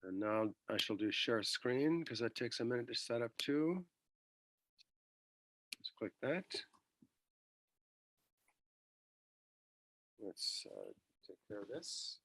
And now I shall do share screen because that takes a minute to set up too. Let's click that. Let's take care of this.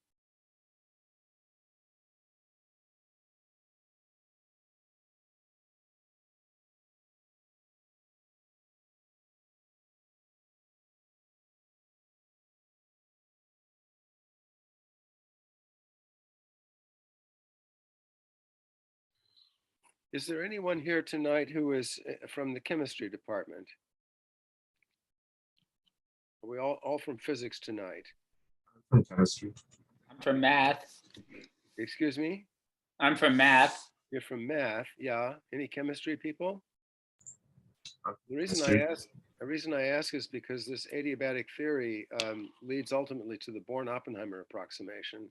Is there anyone here tonight who is from the chemistry department? Are we all from physics tonight? From chemistry. I'm from math. Excuse me? I'm from math. You're from math, yeah. Any chemistry people? The Chemistry. reason I ask is because this adiabatic theory leads ultimately to the Born-Oppenheimer approximation.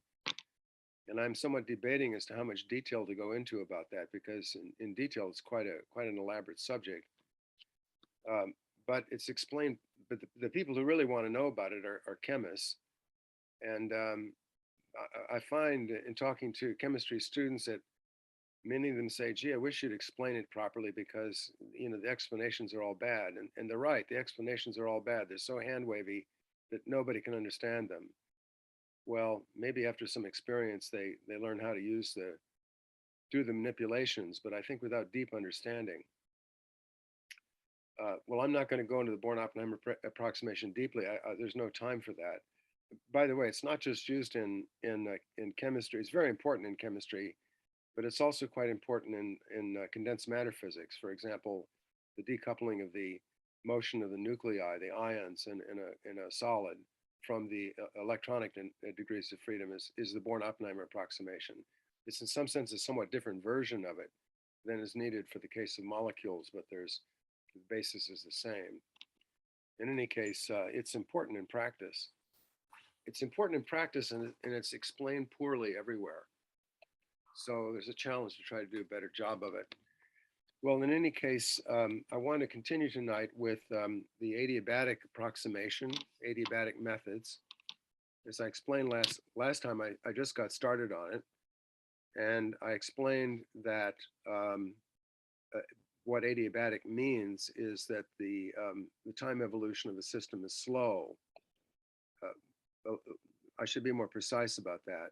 And I'm somewhat debating as to how much detail to go into about that, because in detail, it's quite an elaborate subject. But it's explained, but the people who really want to know about it are chemists. And I find in talking to chemistry students that many of them say, gee, I wish you'd explain it properly because, the explanations are all bad. And they're right, the explanations are all bad. They're so hand wavy that nobody can understand them. Well, maybe after some experience, they learn how to do the manipulations, but I think without deep understanding. Well, I'm not going to go into the Born-Oppenheimer approximation deeply. There's no time for that. By the way, it's not just used in chemistry. It's very important in chemistry, but it's also quite important in condensed matter physics. For example, the decoupling of the motion of the nuclei, the ions in a solid from the electronic degrees of freedom is the Born-Oppenheimer approximation. It's in some sense a somewhat different version of it than is needed for the case of molecules, but the basis is the same. In any case, it's important in practice. It's important in practice and it's explained poorly everywhere. So there's a challenge to try to do a better job of it. Well, in any case, I want to continue tonight with the adiabatic approximation, adiabatic methods. As I explained last time, I just got started on it. And I explained that what adiabatic means is that the time evolution of a system is slow. I should be more precise about that.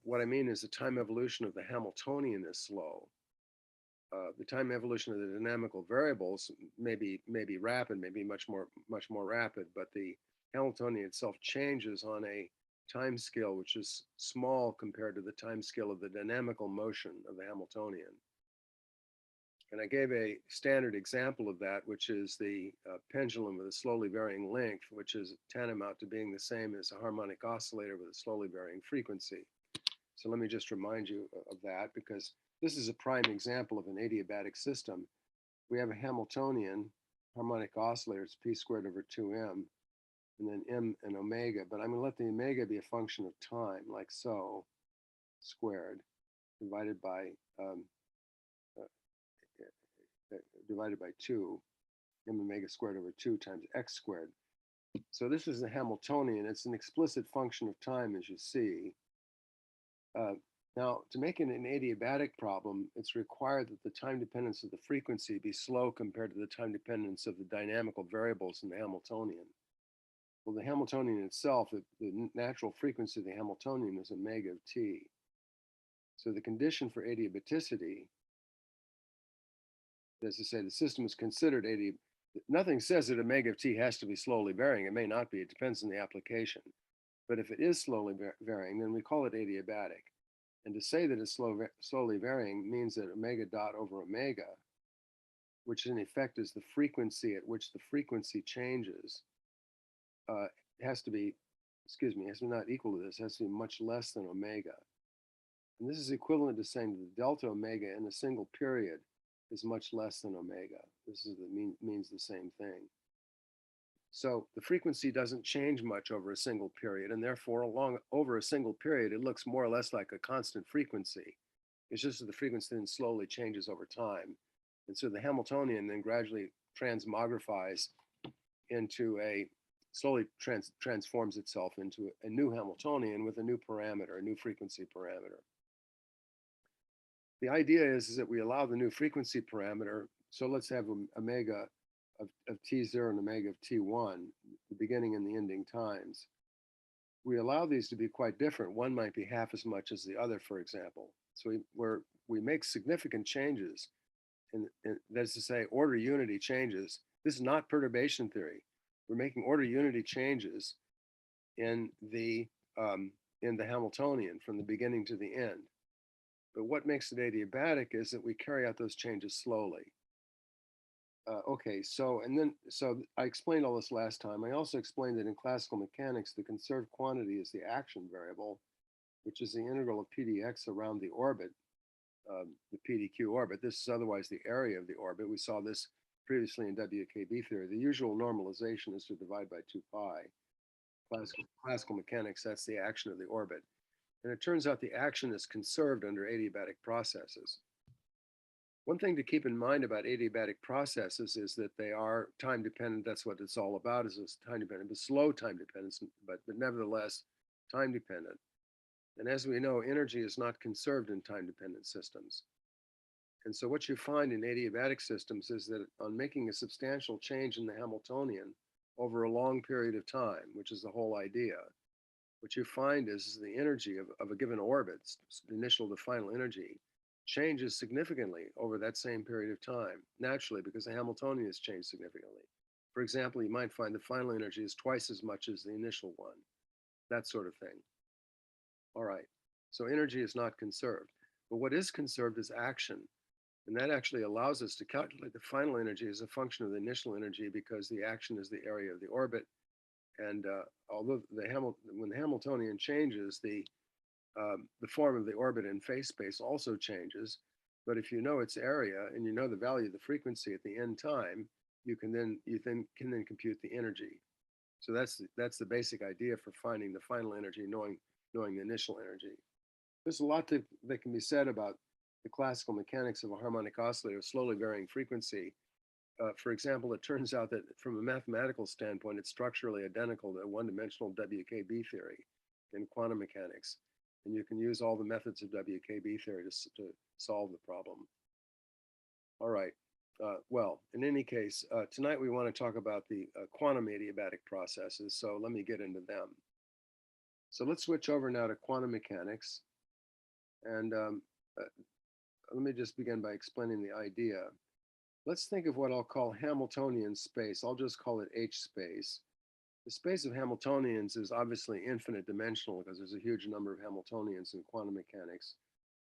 What I mean is the time evolution of the Hamiltonian is slow. The time evolution of the dynamical variables may be rapid, maybe much more rapid, but the Hamiltonian itself changes on a time scale which is small compared to the time scale of the dynamical motion of the Hamiltonian. And I gave a standard example of that, which is the pendulum with a slowly varying length, which is tantamount to being the same as a harmonic oscillator with a slowly varying frequency. So let me just remind you of that, because this is a prime example of an adiabatic system. We have a Hamiltonian harmonic oscillator, it's p squared over 2m, and then m and omega, but I'm going to let the omega be a function of time, like so, squared, divided by 2, m omega squared over 2 times x squared. So this is the Hamiltonian. It's an explicit function of time, as you see. Now, to make it an adiabatic problem, it's required that the time dependence of the frequency be slow compared to the time dependence of the dynamical variables in the Hamiltonian. Well, the Hamiltonian itself, the natural frequency of the Hamiltonian is omega of t. So the condition for adiabaticity, as I say, the system is considered adiabatic. Nothing says that omega of t has to be slowly varying. It may not be. It depends on the application. But if it is slowly varying, then we call it adiabatic. And to say that it's slowly varying means that omega dot over omega, which in effect is the frequency at which the frequency changes, has to be not equal to this, has to be much less than omega. And this is equivalent to saying that the delta omega in a single period is much less than omega. This is means the same thing. So the frequency doesn't change much over a single period, and therefore over a single period, it looks more or less like a constant frequency. It's just that the frequency then slowly changes over time. And so the Hamiltonian then gradually transmogrifies into slowly transforms itself into a new Hamiltonian with a new parameter, a new frequency parameter. The idea is that we allow the new frequency parameter. So let's have omega of t0 and omega of t1, the beginning and the ending times. We allow these to be quite different. One might be half as much as the other, for example. So we make significant changes, and that's to say, order unity changes. This is not perturbation theory. We're making order unity changes in the Hamiltonian from the beginning to the end. But what makes it adiabatic is that we carry out those changes slowly. Okay, so I explained all this last time. I also explained that in classical mechanics, the conserved quantity is the action variable, which is the integral of pdx around the orbit, the pdq orbit. This is otherwise the area of the orbit. We saw this previously in WKB theory. The usual normalization is to divide by 2 pi. Classical mechanics, that's the action of the orbit. And it turns out the action is conserved under adiabatic processes. One thing to keep in mind about adiabatic processes is that they are time dependent. That's what it's all about, is it's time dependent, but slow time dependence, but nevertheless time dependent. And as we know, energy is not conserved in time dependent systems. And so what you find in adiabatic systems is that on making a substantial change in the Hamiltonian over a long period of time, which is the whole idea, what you find is the energy of a given orbit, the initial to final energy, changes significantly over that same period of time, naturally, because the Hamiltonian has changed significantly. For example, you might find the final energy is twice as much as the initial one, that sort of thing. All right, so energy is not conserved. But what is conserved is action. And that actually allows us to calculate the final energy as a function of the initial energy, because the action is the area of the orbit. And although when the Hamiltonian changes, the form of the orbit in phase space also changes. But if you know its area and you know the value of the frequency at the end time, you can then compute the energy. So that's the basic idea for finding the final energy, knowing the initial energy. There's a lot that can be said about the classical mechanics of a harmonic oscillator, slowly varying frequency. For example, it turns out that from a mathematical standpoint, it's structurally identical to one-dimensional WKB theory in quantum mechanics. And you can use all the methods of WKB theory to solve the problem. All right. Well, in any case, tonight we want to talk about the quantum adiabatic processes. So let me get into them. So let's switch over now to quantum mechanics. And let me just begin by explaining the idea. Let's think of what I'll call Hamiltonian space. I'll just call it H space. The space of Hamiltonians is obviously infinite dimensional because there's a huge number of Hamiltonians in quantum mechanics.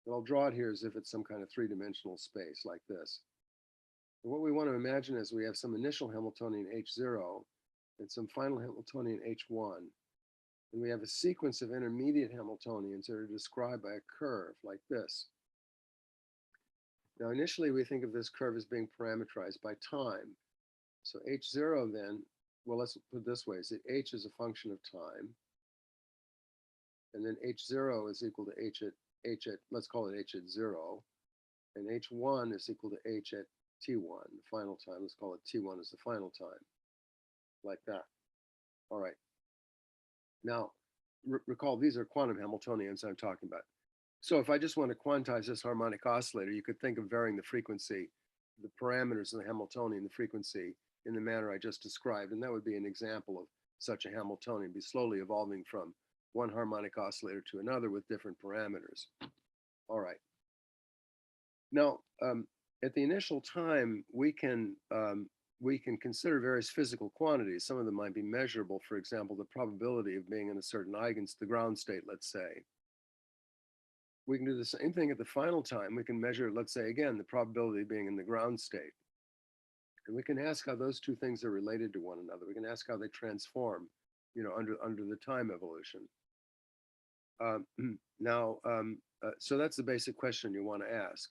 But I'll draw it here as if it's some kind of three-dimensional space like this. And what we want to imagine is we have some initial Hamiltonian H0 and some final Hamiltonian H1. And we have a sequence of intermediate Hamiltonians that are described by a curve like this. Now, initially, we think of this curve as being parameterized by time. So H0 then, well, let's put it this way, is that H is a function of time. And then H0 is equal to H at, let's call it H at 0. And H1 is equal to H at T1, the final time. Let's call it T1 as the final time, like that. All right. Now, recall, these are quantum Hamiltonians I'm talking about. So if I just want to quantize this harmonic oscillator, you could think of varying the frequency, the parameters of the Hamiltonian, the frequency, in the manner I just described. And that would be an example of such a Hamiltonian, be slowly evolving from one harmonic oscillator to another with different parameters. All right. Now, at the initial time, we can consider various physical quantities. Some of them might be measurable. For example, the probability of being in a certain eigens, the ground state, let's say. We can do the same thing at the final time. We can measure, let's say, again, the probability of being in the ground state. And we can ask how those two things are related to one another. We can ask how they transform, under the time evolution. So that's the basic question you want to ask.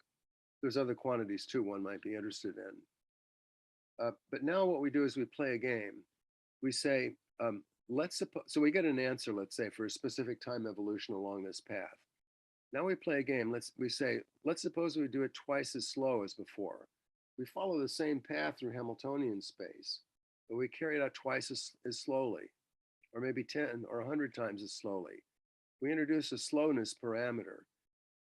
There's other quantities too one might be interested in. But now what we do is we play a game. We say, so we get an answer, let's say, for a specific time evolution along this path. Now we play a game. Let's suppose we do it twice as slow as before. We follow the same path through Hamiltonian space, but we carry it out twice as slowly, or maybe 10 or 100 times as slowly. We introduce a slowness parameter.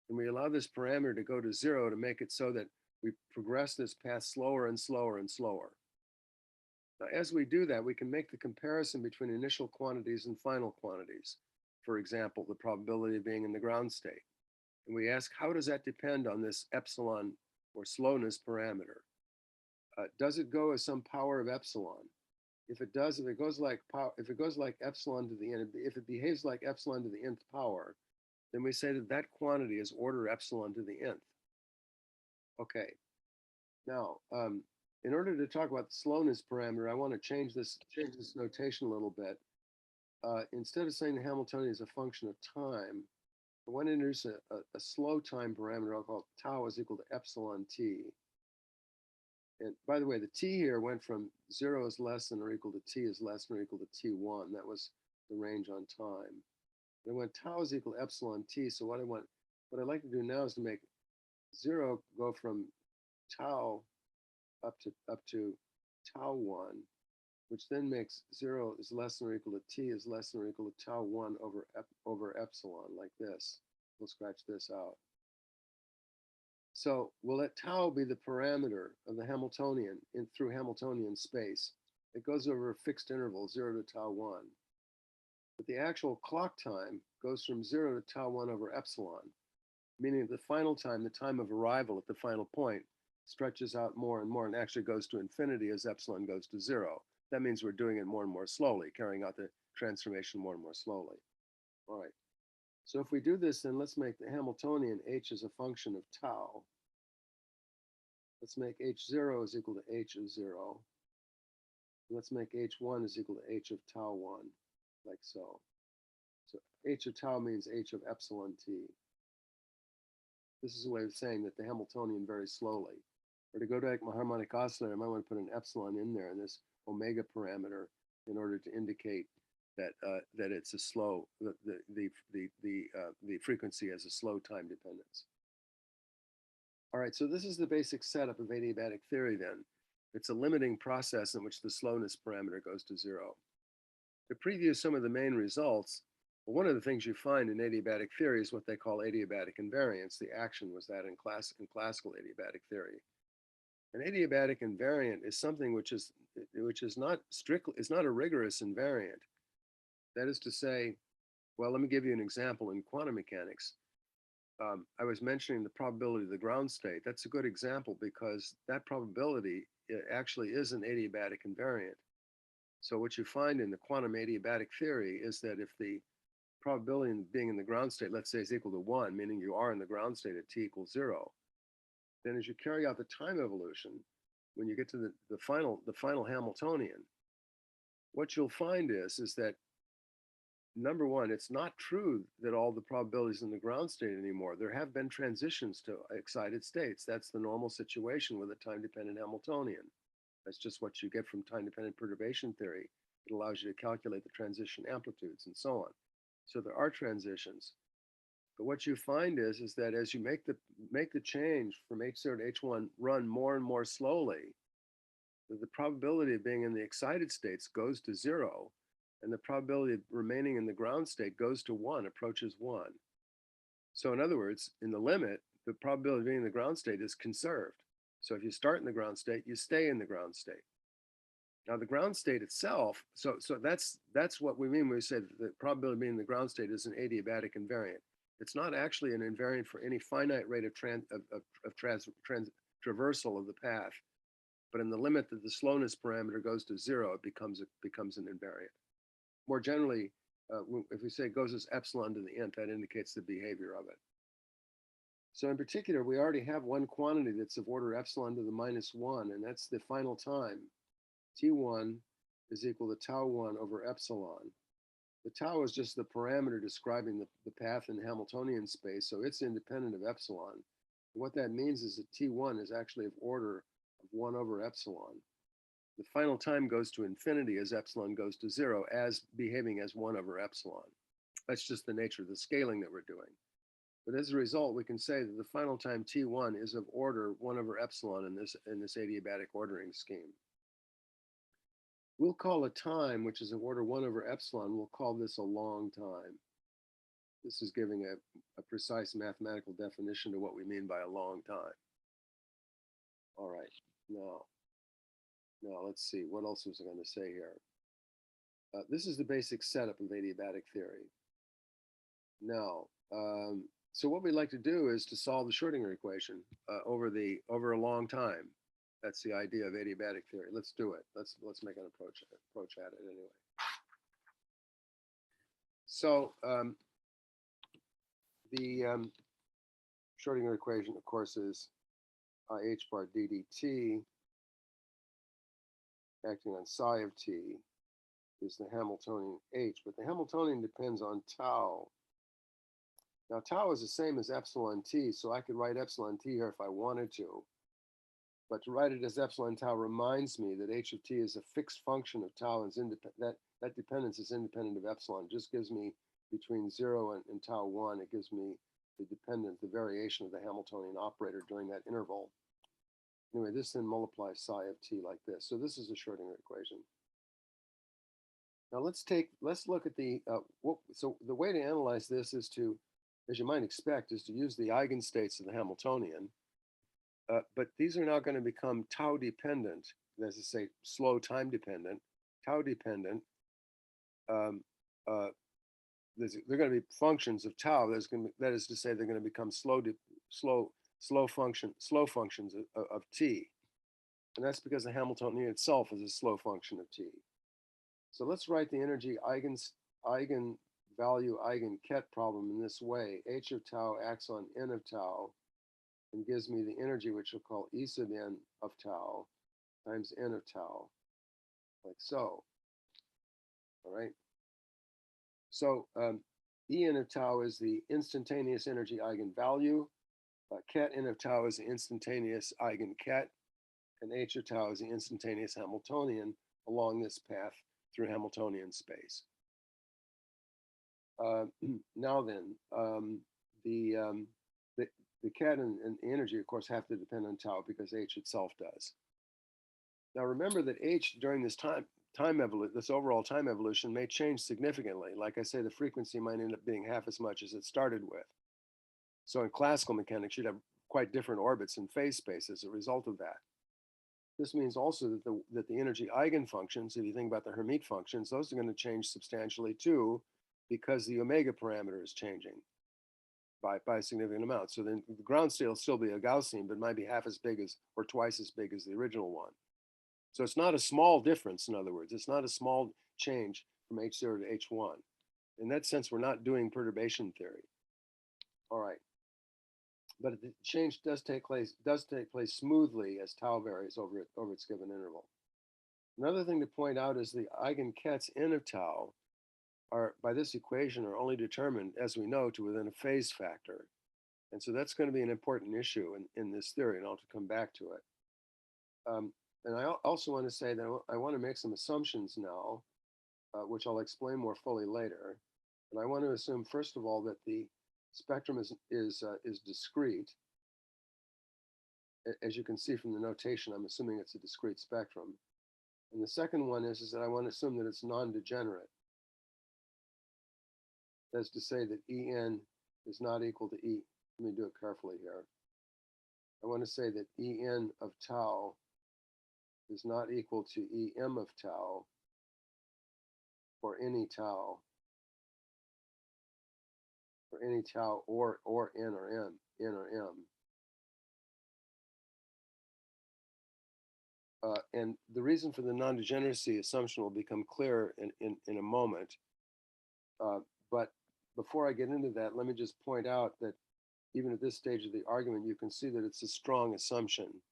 And we allow this parameter to go to 0 to make it so that we progress this path slower and slower and slower. Now, as we do that, we can make the comparison between initial quantities and final quantities. For example, the probability of being in the ground state. And we ask, how does that depend on this epsilon or slowness parameter? Does it go as some power of epsilon? If it does, if it goes like epsilon to the n, if it behaves like epsilon to the nth power, then we say that that quantity is order epsilon to the nth. Okay. Now, in order to talk about the slowness parameter, I want to change this notation a little bit. Instead of saying the Hamiltonian is a function of time, I want to introduce a slow time parameter. I'll call it tau is equal to epsilon t. And by the way, the t here went from 0 is less than or equal to t is less than or equal to t1. That was the range on time. And when tau is equal to epsilon t, so what I'd like to do now is to make 0 go from tau up to tau 1, which then makes 0 is less than or equal to t is less than or equal to tau 1 over epsilon, like this. We'll scratch this out. So we'll let tau be the parameter of the Hamiltonian through Hamiltonian space. It goes over a fixed interval, 0 to tau 1. But the actual clock time goes from 0 to tau 1 over epsilon, meaning the final time, the time of arrival at the final point, stretches out more and more and actually goes to infinity as epsilon goes to 0. That means we're doing it more and more slowly, carrying out the transformation more and more slowly. All right. So if we do this, then let's make the Hamiltonian h as a function of tau. Let's make h0 is equal to h of 0. Let's make h1 is equal to h of tau 1, like so. So h of tau means h of epsilon t. This is a way of saying that the Hamiltonian very slowly. Or to go to my harmonic oscillator, I might want to put an epsilon in there in this omega parameter in order to indicate that that it's a slow, the frequency has a slow time dependence. All right, so this is the basic setup of adiabatic theory then. It's a limiting process in which the slowness parameter goes to 0. To preview some of the main results, well, one of the things you find in adiabatic theory is what they call adiabatic invariance. The action was that in classical adiabatic theory. An adiabatic invariant is something which is not strictly, it's not a rigorous invariant. That is to say, well, let me give you an example in quantum mechanics. I was mentioning the probability of the ground state. That's a good example because that probability actually is an adiabatic invariant. So what you find in the quantum adiabatic theory is that if the probability of being in the ground state, let's say, is equal to 1, meaning you are in the ground state at t equals 0, then as you carry out the time evolution, when you get to the final Hamiltonian, what you'll find is that number one, it's not true that all the probabilities in the ground state anymore. There have been transitions to excited states. That's the normal situation with a time-dependent Hamiltonian. That's just what you get from time-dependent perturbation theory. It allows you to calculate the transition amplitudes and so on. So there are transitions. But what you find is that as you make the change from H0 to H1 run more and more slowly, the probability of being in the excited states goes to 0. And the probability of remaining in the ground state goes to 1, approaches 1. So in other words, in the limit, the probability of being in the ground state is conserved. So if you start in the ground state, you stay in the ground state. Now the ground state itself, so that's what we mean when we say that the probability of being in the ground state is an adiabatic invariant. It's not actually an invariant for any finite rate of traversal of the path. But in the limit that the slowness parameter goes to 0, it becomes an invariant. More generally, if we say it goes as epsilon to the nth, that indicates the behavior of it. So in particular, we already have one quantity that's of order epsilon to the -1, and that's the final time. T1 is equal to tau 1 over epsilon. The tau is just the parameter describing the path in Hamiltonian space, so it's independent of epsilon. And what that means is that T1 is actually of order of 1 over epsilon. The final time goes to infinity as epsilon goes to 0, as behaving as 1 over epsilon. That's just the nature of the scaling that we're doing. But as a result, we can say that the final time T1 is of order 1 over epsilon in this adiabatic ordering scheme. We'll call a time which is of order 1 over epsilon, we'll call this a long time. This is giving a precise mathematical definition to what we mean by a long time. All right, now let's see, what else was I going to say here? This is the basic setup of adiabatic theory. Now, so what we'd like to do is to solve the Schrodinger equation over a long time. That's the idea of adiabatic theory. Let's do it. Let's make an approach at it anyway. So the Schrodinger equation, of course, is h bar d dt acting on psi of t is the Hamiltonian h, but the Hamiltonian depends on tau. Now tau is the same as epsilon t, so I could write epsilon t here if I wanted to. But to write it as epsilon tau reminds me that h of t is a fixed function of tau, and that dependence is independent of epsilon. It just gives me between 0 and tau 1, it gives me the variation of the Hamiltonian operator during that interval. Anyway, this then multiplies psi of t like this. So this is the Schrodinger equation. Now let's look at so the way to analyze this is to, as you might expect, is to use the eigenstates of the Hamiltonian. But these are now going to become tau dependent, as I say, slow time dependent, tau dependent. They're going to be functions of tau. That is to say, they're going to become slow functions of t, and that's because the Hamiltonian itself is a slow function of t. So let's write the energy eigenvalue eigenket problem in this way. H of tau acts on n of tau and gives me the energy, which we'll call E sub n of tau times n of tau, like so. All right. So En of tau is the instantaneous energy eigenvalue. Ket n of tau is the instantaneous eigenket, and H of tau is the instantaneous Hamiltonian along this path through Hamiltonian space. Now then, the ket and the energy, of course, have to depend on tau because H itself does. Now remember that H during this this overall time evolution may change significantly. Like I say, the frequency might end up being half as much as it started with. So in classical mechanics, you'd have quite different orbits in phase space as a result of that. This means also that the energy eigenfunctions, if you think about the Hermite functions, those are going to change substantially too, because the omega parameter is changing by a significant amount. So then the ground state will still be a Gaussian, but might be half as big as or twice as big as the original one. So it's not a small difference, in other words. It's not a small change from H0 to H1. In that sense, we're not doing perturbation theory. All right. But the change does take place smoothly as tau varies over its given interval. Another thing to point out is the eigenkets n of tau are, by this equation, are only determined, as we know, to within a phase factor. And so that's going to be an important issue in this theory, and I'll have to come back to it. And I also want to say that I want to make some assumptions now, which I'll explain more fully later. And I want to assume, first of all, that the spectrum is discrete. As you can see from the notation, I'm assuming it's a discrete spectrum. And the second one is that I want to assume that it's non-degenerate. That's to say that En is not equal to E. Let me do it carefully here. I want to say that En of tau is not equal to Em of tau for any tau. For any tau or N or M. And the reason for the non-degeneracy assumption will become clear in a moment. But before I get into that, let me just point out that even at this stage of the argument, you can see that it's a strong assumption.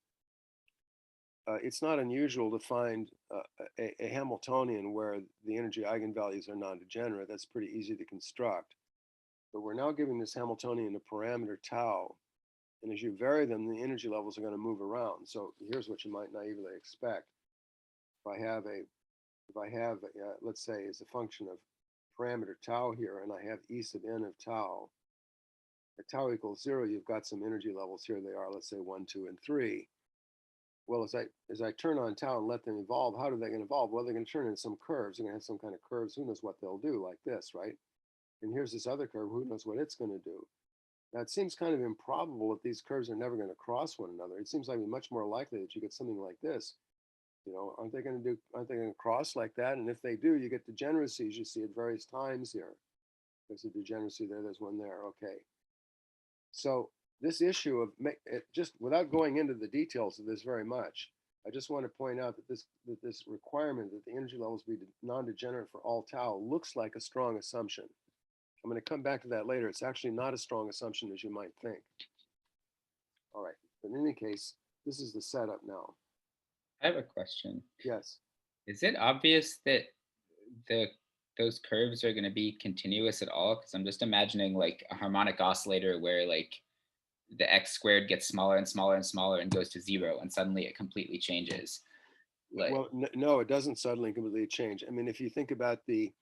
It's not unusual to find a Hamiltonian where the energy eigenvalues are non-degenerate. That's pretty easy to construct. But we're now giving this Hamiltonian a parameter tau. And as you vary them, the energy levels are going to move around. So here's what you might naively expect. If I have, let's say, as a function of parameter tau here, and I have E sub n of tau, at tau equals 0, you've got some energy levels. Here they are, let's say 1, 2, and 3. Well, as I turn on tau and let them evolve, how are they going to evolve? Well, they're going to turn into some curves. They're going to have some kind of curves. Who knows what they'll do, like this, right? And here's this other curve, who knows what it's going to do. Now, it seems kind of improbable that these curves are never going to cross one another. It seems like it's much more likely that you get something like this. Aren't they going to cross like that? And if they do, you get degeneracies you see at various times here. There's a degeneracy there, there's one there, okay. So this issue of, just without going into the details of this very much, I just want to point out that this requirement that the energy levels be non-degenerate for all tau looks like a strong assumption. I'm going to come back to that later. It's actually not a strong assumption as you might think. All right, but in any case, this is the setup now. I have a question. Yes. Is it obvious that the those curves are going to be continuous at all? Because I'm just imagining like a harmonic oscillator where like the x squared gets smaller and smaller and smaller and goes to zero, and suddenly it completely changes. Like, Well, no, it doesn't suddenly completely change. I mean, if you think about the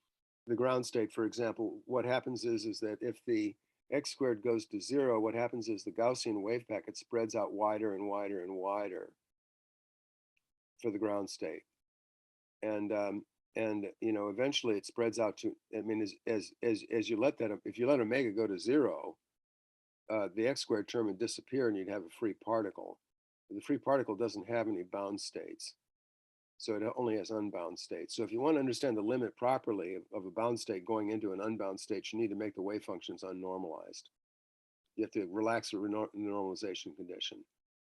ground state, for example, what happens is that if the x squared goes to zero, what happens is the Gaussian wave packet spreads out wider and wider and wider for the ground state, and eventually it spreads out to. I mean, as you let that, if you let omega go to zero, the x squared term would disappear, and you'd have a free particle. The free particle doesn't have any bound states. So it only has unbound states. So if you want to understand the limit properly of a bound state going into an unbound state, you need to make the wave functions unnormalized. You have to relax the normalization condition.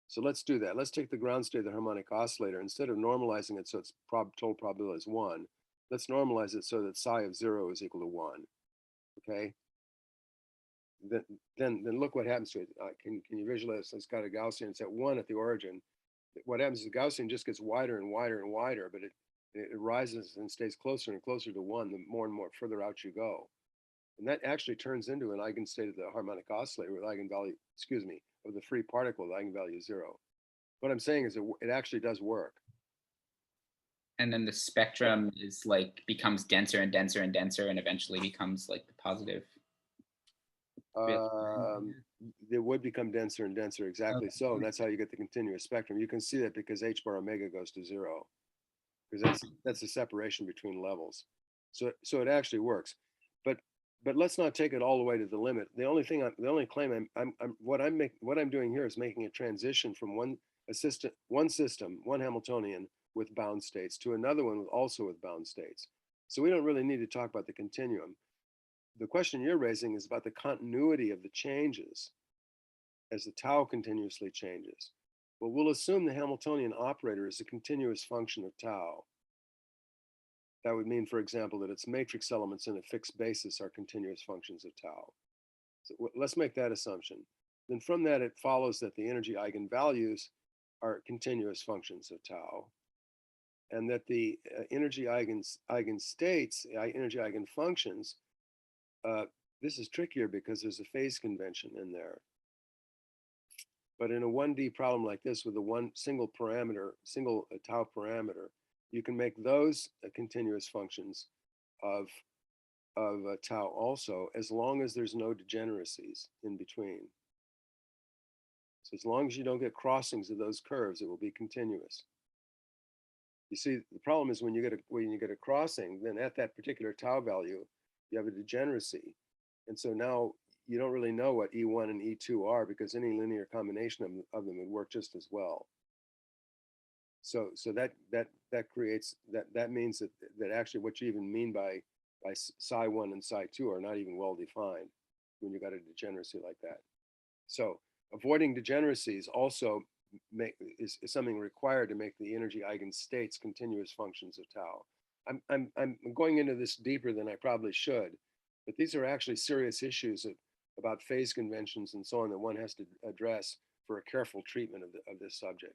So let's do that. Let's take the ground state of the harmonic oscillator. Instead of normalizing it so its total probability is 1, let's normalize it so that psi of 0 is equal to 1. Okay? Then look what happens to it. Can you visualize? It's got a Gaussian. It's at 1 at the origin. What happens is the Gaussian just gets wider and wider and wider, but it rises and stays closer and closer to 1 the more and more further out you go. And that actually turns into an eigenstate of the harmonic oscillator with eigenvalue, of the free particle with eigenvalue 0. What I'm saying is it actually does work. and then the spectrum is like becomes denser and denser and denser, and eventually becomes like the positive. It would become denser and denser, exactly. Okay. So, and that's how you get the continuous spectrum. You can see that because h bar omega goes to 0, because that's the separation between levels. So it actually works, but let's not take it all the way to the limit. The only claim what I'm doing here is making a transition from one system, one Hamiltonian with bound states, to another one also with bound states. So we don't really need to talk about the continuum. The question you're raising is about the continuity of the changes as the tau continuously changes. Well, we'll assume the Hamiltonian operator is a continuous function of tau. That would mean, for example, that its matrix elements in a fixed basis are continuous functions of tau. So let's make that assumption. Then from that, it follows that the energy eigenvalues are continuous functions of tau, and that the energy eigenstates, energy eigenfunctions, this is trickier because there's a phase convention in there. But in a 1D problem like this with a single tau parameter, you can make those continuous functions of tau also, as long as there's no degeneracies in between. So as long as you don't get crossings of those curves, it will be continuous. You see, the problem is when you get a crossing, then at that particular tau value, you have a degeneracy. And so now you don't really know what E1 and E2 are, because any linear combination of them would work just as well. So that creates that means that actually what you even mean by psi 1 and psi 2 are not even well defined when you got a degeneracy like that. So avoiding degeneracies also is something required to make the energy eigenstates continuous functions of tau. I'm going into this deeper than I probably should, but these are actually serious issues about phase conventions and so on that one has to address for a careful treatment of this subject.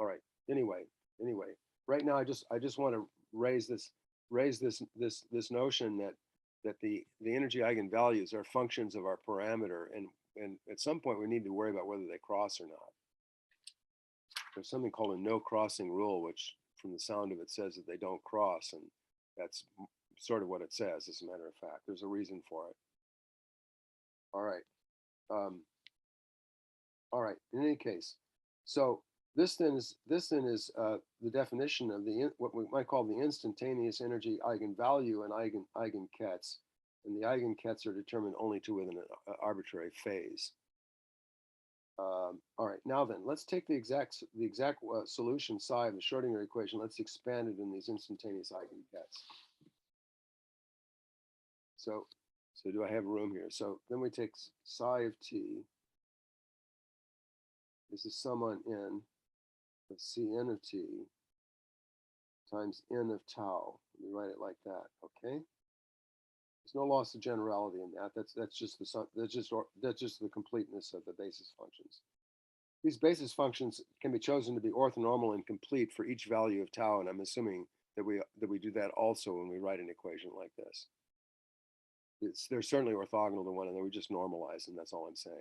All right. Anyway, right now I just want to raise this notion that the energy eigenvalues are functions of our parameter, and at some point we need to worry about whether they cross or not. There's something called a no crossing rule, which from the sound of it says that they don't cross, and that's sort of what it says, as a matter of fact. There's a reason for it. All right. All right. In any case, so this then is the definition of what we might call the instantaneous energy eigenvalue and eigenkets and the eigenkets are determined only to within an arbitrary phase. All right, now then, let's take the exact solution psi of the Schrodinger equation. Let's expand it in these instantaneous eigenkets. So do I have room here? So then we take psi of t is the sum on n of Cn of t times n of tau. Let me write it like that, okay? There's no loss of generality in that. That's just the completeness of the basis functions. These basis functions can be chosen to be orthonormal and complete for each value of tau, and I'm assuming that we do that also when we write an equation like this. They're certainly orthogonal to one another. We just normalize them. That's all I'm saying.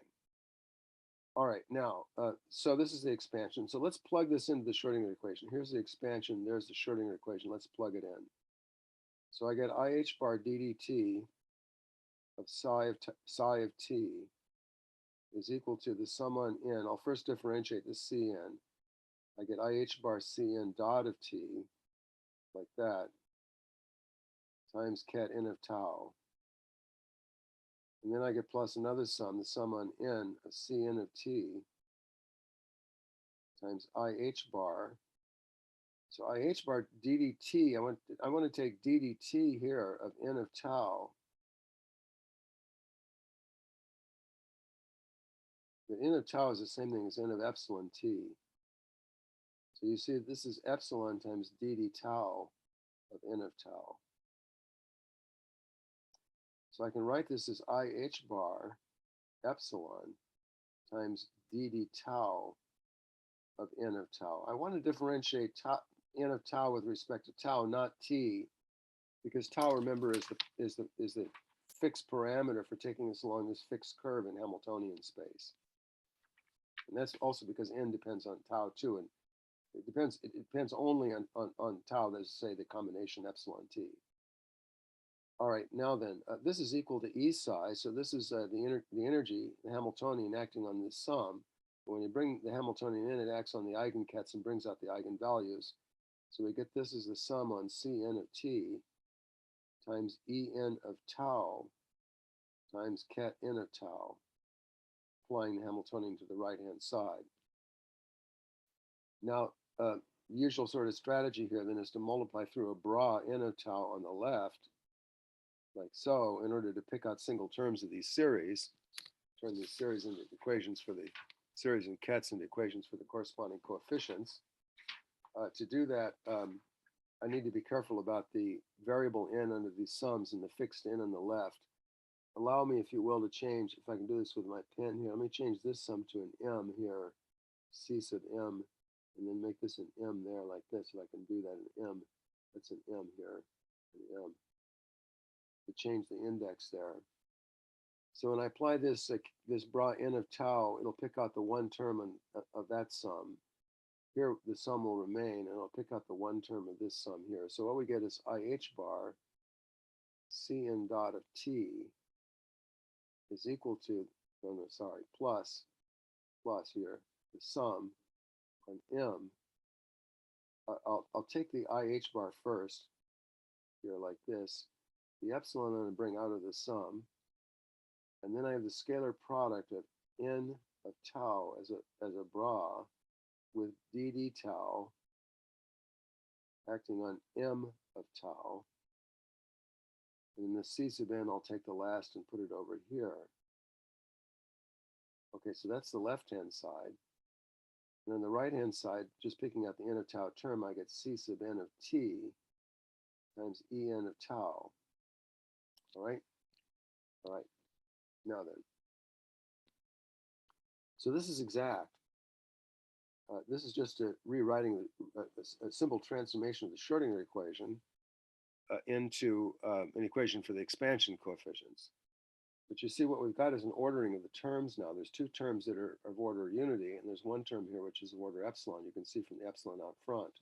All right, now, so this is the expansion. So let's plug this into the Schrodinger equation. Here's the expansion. There's the Schrodinger equation. Let's plug it in. So I get IH bar ddt of psi of t is equal to the sum on n. I'll first differentiate the Cn. I get IH bar Cn dot of t, like that, times ket n of tau. And then I get plus another sum, the sum on n of Cn of t times IH bar. So IH bar ddt, I want to take ddt here of n of tau. The n of tau is the same thing as n of epsilon t. So you see this is epsilon times dd tau of n of tau. So I can write this as IH bar epsilon times dd tau of n of tau. I want to differentiate n of tau with respect to tau, not t, because tau, remember, is the fixed parameter for taking us along this fixed curve in Hamiltonian space. And that's also because n depends on tau too, and it depends only on tau, that's to say the combination epsilon t. All right, now then, this is equal to E psi, so this is the energy, the Hamiltonian acting on this sum. When you bring the Hamiltonian in, it acts on the eigenkets and brings out the eigenvalues. So we get this as the sum on Cn of t times En of tau times ket n of tau, applying the Hamiltonian to the right-hand side. Now, the usual sort of strategy here then is to multiply through a bra n of tau on the left, like so, in order to pick out single terms of these series, turn these series into equations for the series and kets into equations for the corresponding coefficients. To do that, I need to be careful about the variable n under these sums and the fixed n on the left. Allow me, if you will, to change, if I can do this with my pen here, let me change this sum to an m here, c sub m, and then make this an m there like this. If I can do that, an m, that's an m here, an m. To change the index there. So when I apply this bra n of tau, it'll pick out the one term of that sum. Here the sum will remain, and it'll pick out the one term of this sum here. So what we get is IH bar Cn dot of t is equal to, plus here, the sum on m. I'll take the IH bar first, here like this. The epsilon I'm going to bring out of the sum, and then I have the scalar product of n of tau as a bra with dd tau acting on m of tau, and the c sub n I'll take the last and put it over here. Okay, so that's the left-hand side. And on the right-hand side, just picking out the n of tau term, I get c sub n of t times En of tau. All right. Now then. So this is exact. This is just rewriting a simple transformation of the Schrodinger equation into an equation for the expansion coefficients. But you see what we've got is an ordering of the terms now. There's two terms that are of order unity, and there's one term here which is of order epsilon. You can see from the epsilon out front.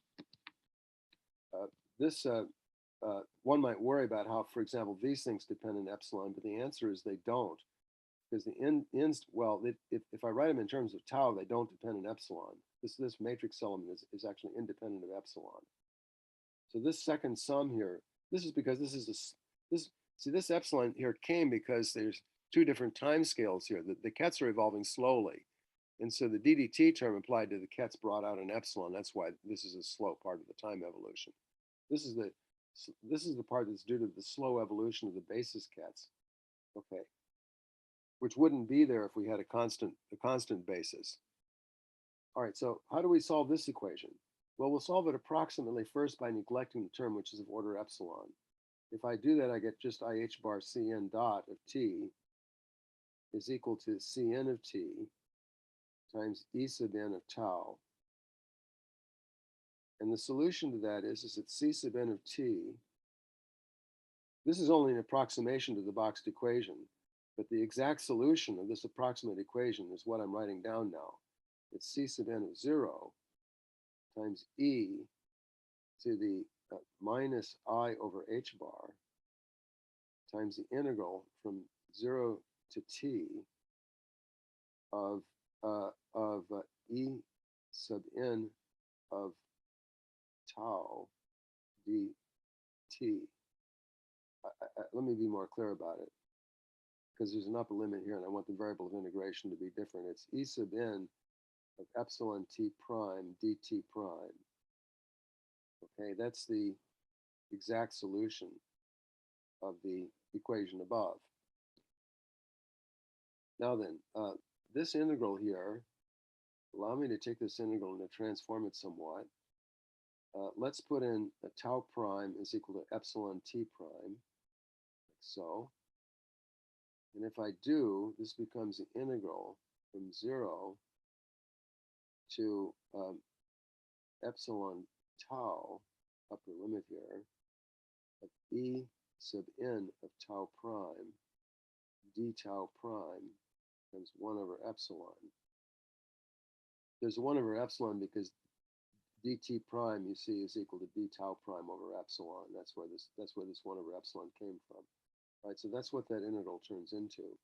One might worry about how, for example, these things depend on epsilon, but the answer is they don't. Because if I write them in terms of tau, they don't depend on epsilon. This matrix element is actually independent of epsilon. So this second sum here, this is because this See, this epsilon here came because there's two different time scales here. The kets are evolving slowly. And so the DDT term applied to the kets brought out an epsilon. That's why this is a slow part of the time evolution. This is the part that's due to the slow evolution of the basis kets. Okay. Which wouldn't be there if we had a constant basis. All right, so how do we solve this equation? Well, we'll solve it approximately first by neglecting the term which is of order epsilon. If I do that, I get just IH bar Cn dot of t is equal to Cn of t times E sub n of tau. And the solution to that is that C sub n of t, this is only an approximation to the boxed equation, but the exact solution of this approximate equation is what I'm writing down now. It's C sub n of 0 times e to the minus I over h bar times the integral from 0 to t of e sub n of tau dt. Let me be more clear about it, because there's an upper limit here and I want the variable of integration to be different. It's e sub n of epsilon t prime dt prime. Okay, that's the exact solution of the equation above. Now then, this integral here, allow me to take this integral and to transform it somewhat. Let's put in a tau prime is equal to epsilon t prime, like so. And if I do, this becomes the integral from 0 to epsilon tau, upper limit here, of e sub n of tau prime d tau prime times 1 over epsilon. There's a 1 over epsilon because dt prime, you see, is equal to d tau prime over epsilon. That's where this 1 over epsilon came from. All right, so that's what that integral turns into.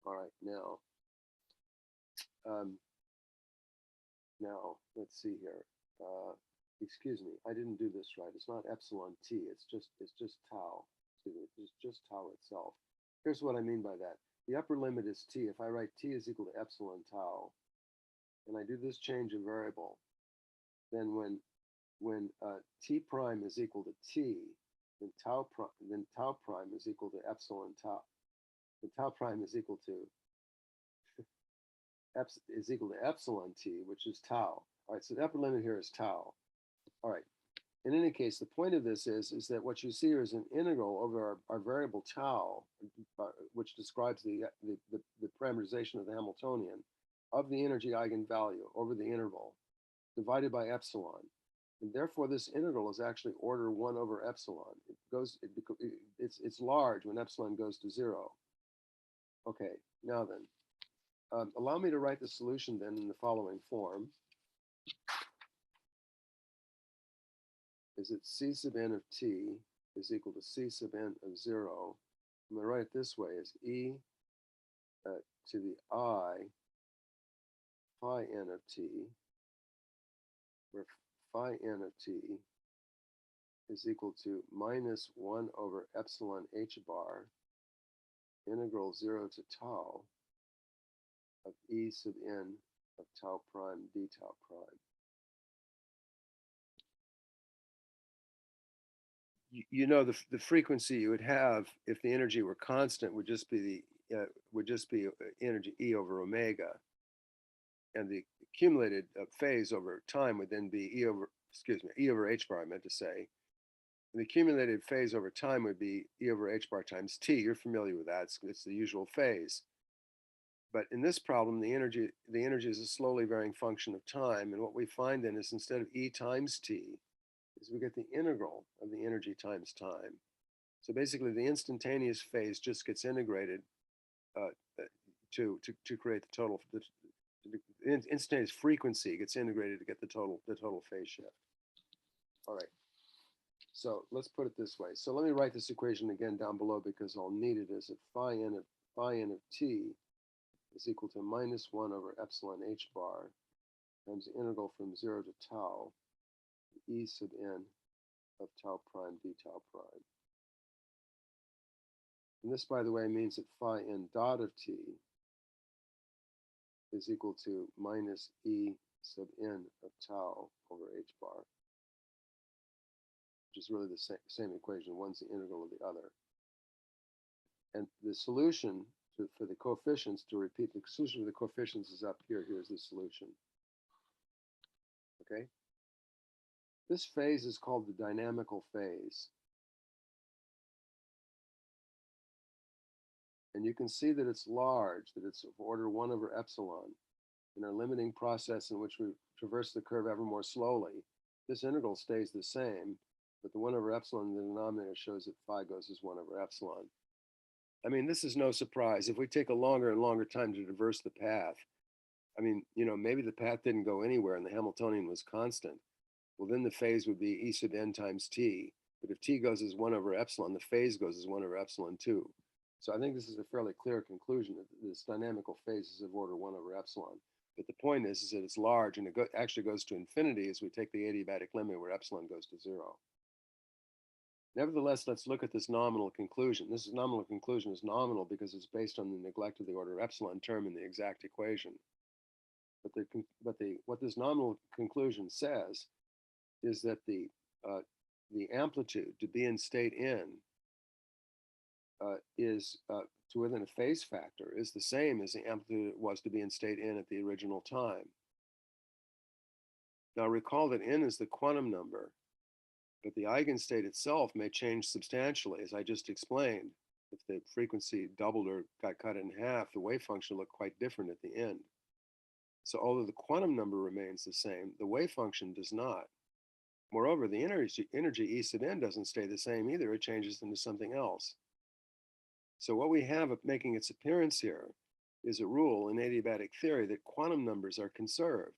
All right, now let's see here. Excuse me, I didn't do this right. It's not epsilon t. It's just tau. Excuse me, it's just tau itself. Here's what I mean by that. The upper limit is t. If I write t is equal to epsilon tau, and I do this change of variable, then when t prime is equal to t, then tau prime is equal to epsilon tau. The tau prime is equal to epsilon t, which is tau. All right, so the upper limit here is tau. All right. In any case, the point of this is that what you see here is an integral over our variable tau, which describes the parameterization of the Hamiltonian of the energy eigenvalue over the interval divided by epsilon. And therefore, this integral is actually order 1 over epsilon. It's large when epsilon goes to 0. Okay, now then, allow me to write the solution then in the following form. Is that C sub n of t is equal to C sub n of 0. I'm going to write it this way as e to the I phi n of t, where phi n of t is equal to minus 1 over epsilon h bar integral 0 to tau of e sub n of tau prime d tau prime. You know, the frequency you would have if the energy were constant would just be energy E over omega, and the accumulated phase over time would then be E over h bar, I meant to say. And the accumulated phase over time would be E over h bar times t. You're familiar with that. It's the usual phase. But in this problem, the energy is a slowly varying function of time, and what we find then is instead of E times t, is we get the integral of the energy times time. So basically, the instantaneous phase just gets integrated to create the total. The instantaneous frequency gets integrated to get the total phase shift. All right. So let's put it this way. So let me write this equation again down below because I'll need it as that phi n of t is equal to minus 1 over epsilon h bar times the integral from 0 to tau e sub n of tau prime d tau prime. And this, by the way, means that phi n dot of t is equal to minus E sub n of tau over h bar, which is really the same equation. One's the integral of the other. And the solution for the coefficients, to repeat, the solution for the coefficients is up here. Here's the solution. Okay? This phase is called the dynamical phase. And you can see that it's large, that it's of order 1 over epsilon. In our limiting process in which we traverse the curve ever more slowly, this integral stays the same, but the 1 over epsilon in the denominator shows that phi goes as 1 over epsilon. I mean, this is no surprise. If we take a longer and longer time to traverse the path, I mean, maybe the path didn't go anywhere and the Hamiltonian was constant. Well, then the phase would be E sub n times t. But if t goes as 1 over epsilon, the phase goes as 1 over epsilon too. So I think this is a fairly clear conclusion that this dynamical phase is of order 1 over epsilon. But the point is that it's large, and it actually goes to infinity as we take the adiabatic limit where epsilon goes to 0. Nevertheless, let's look at this nominal conclusion. This nominal conclusion is nominal because it's based on the neglect of the order epsilon term in the exact equation. But what this nominal conclusion says is that the amplitude to be in state n is to within a phase factor is the same as the amplitude it was to be in state n at the original time. Now recall that n is the quantum number, but the eigenstate itself may change substantially, as I just explained. If the frequency doubled or got cut in half, the wave function looked quite different at the end. So although the quantum number remains the same, the wave function does not. Moreover, the energy E sub n doesn't stay the same either. It changes into something else. So what we have making its appearance here is a rule in adiabatic theory that quantum numbers are conserved.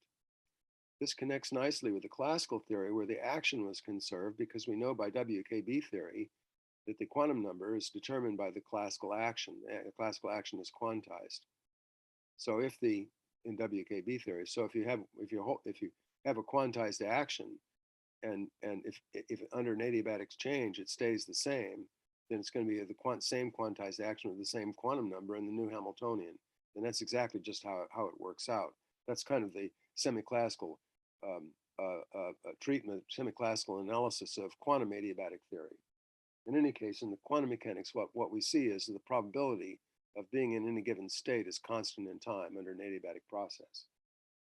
This connects nicely with the classical theory where the action was conserved because we know by WKB theory that the quantum number is determined by the classical action. The classical action is quantized. So in WKB theory, so if you have a quantized action, and if under an adiabatic change it stays the same, then it's going to be the same quantized action with the same quantum number in the new Hamiltonian. And that's exactly just how it works out. That's kind of the semi-classical treatment, semi-classical analysis of quantum adiabatic theory. In any case, in the quantum mechanics, what we see is the probability of being in any given state is constant in time under an adiabatic process.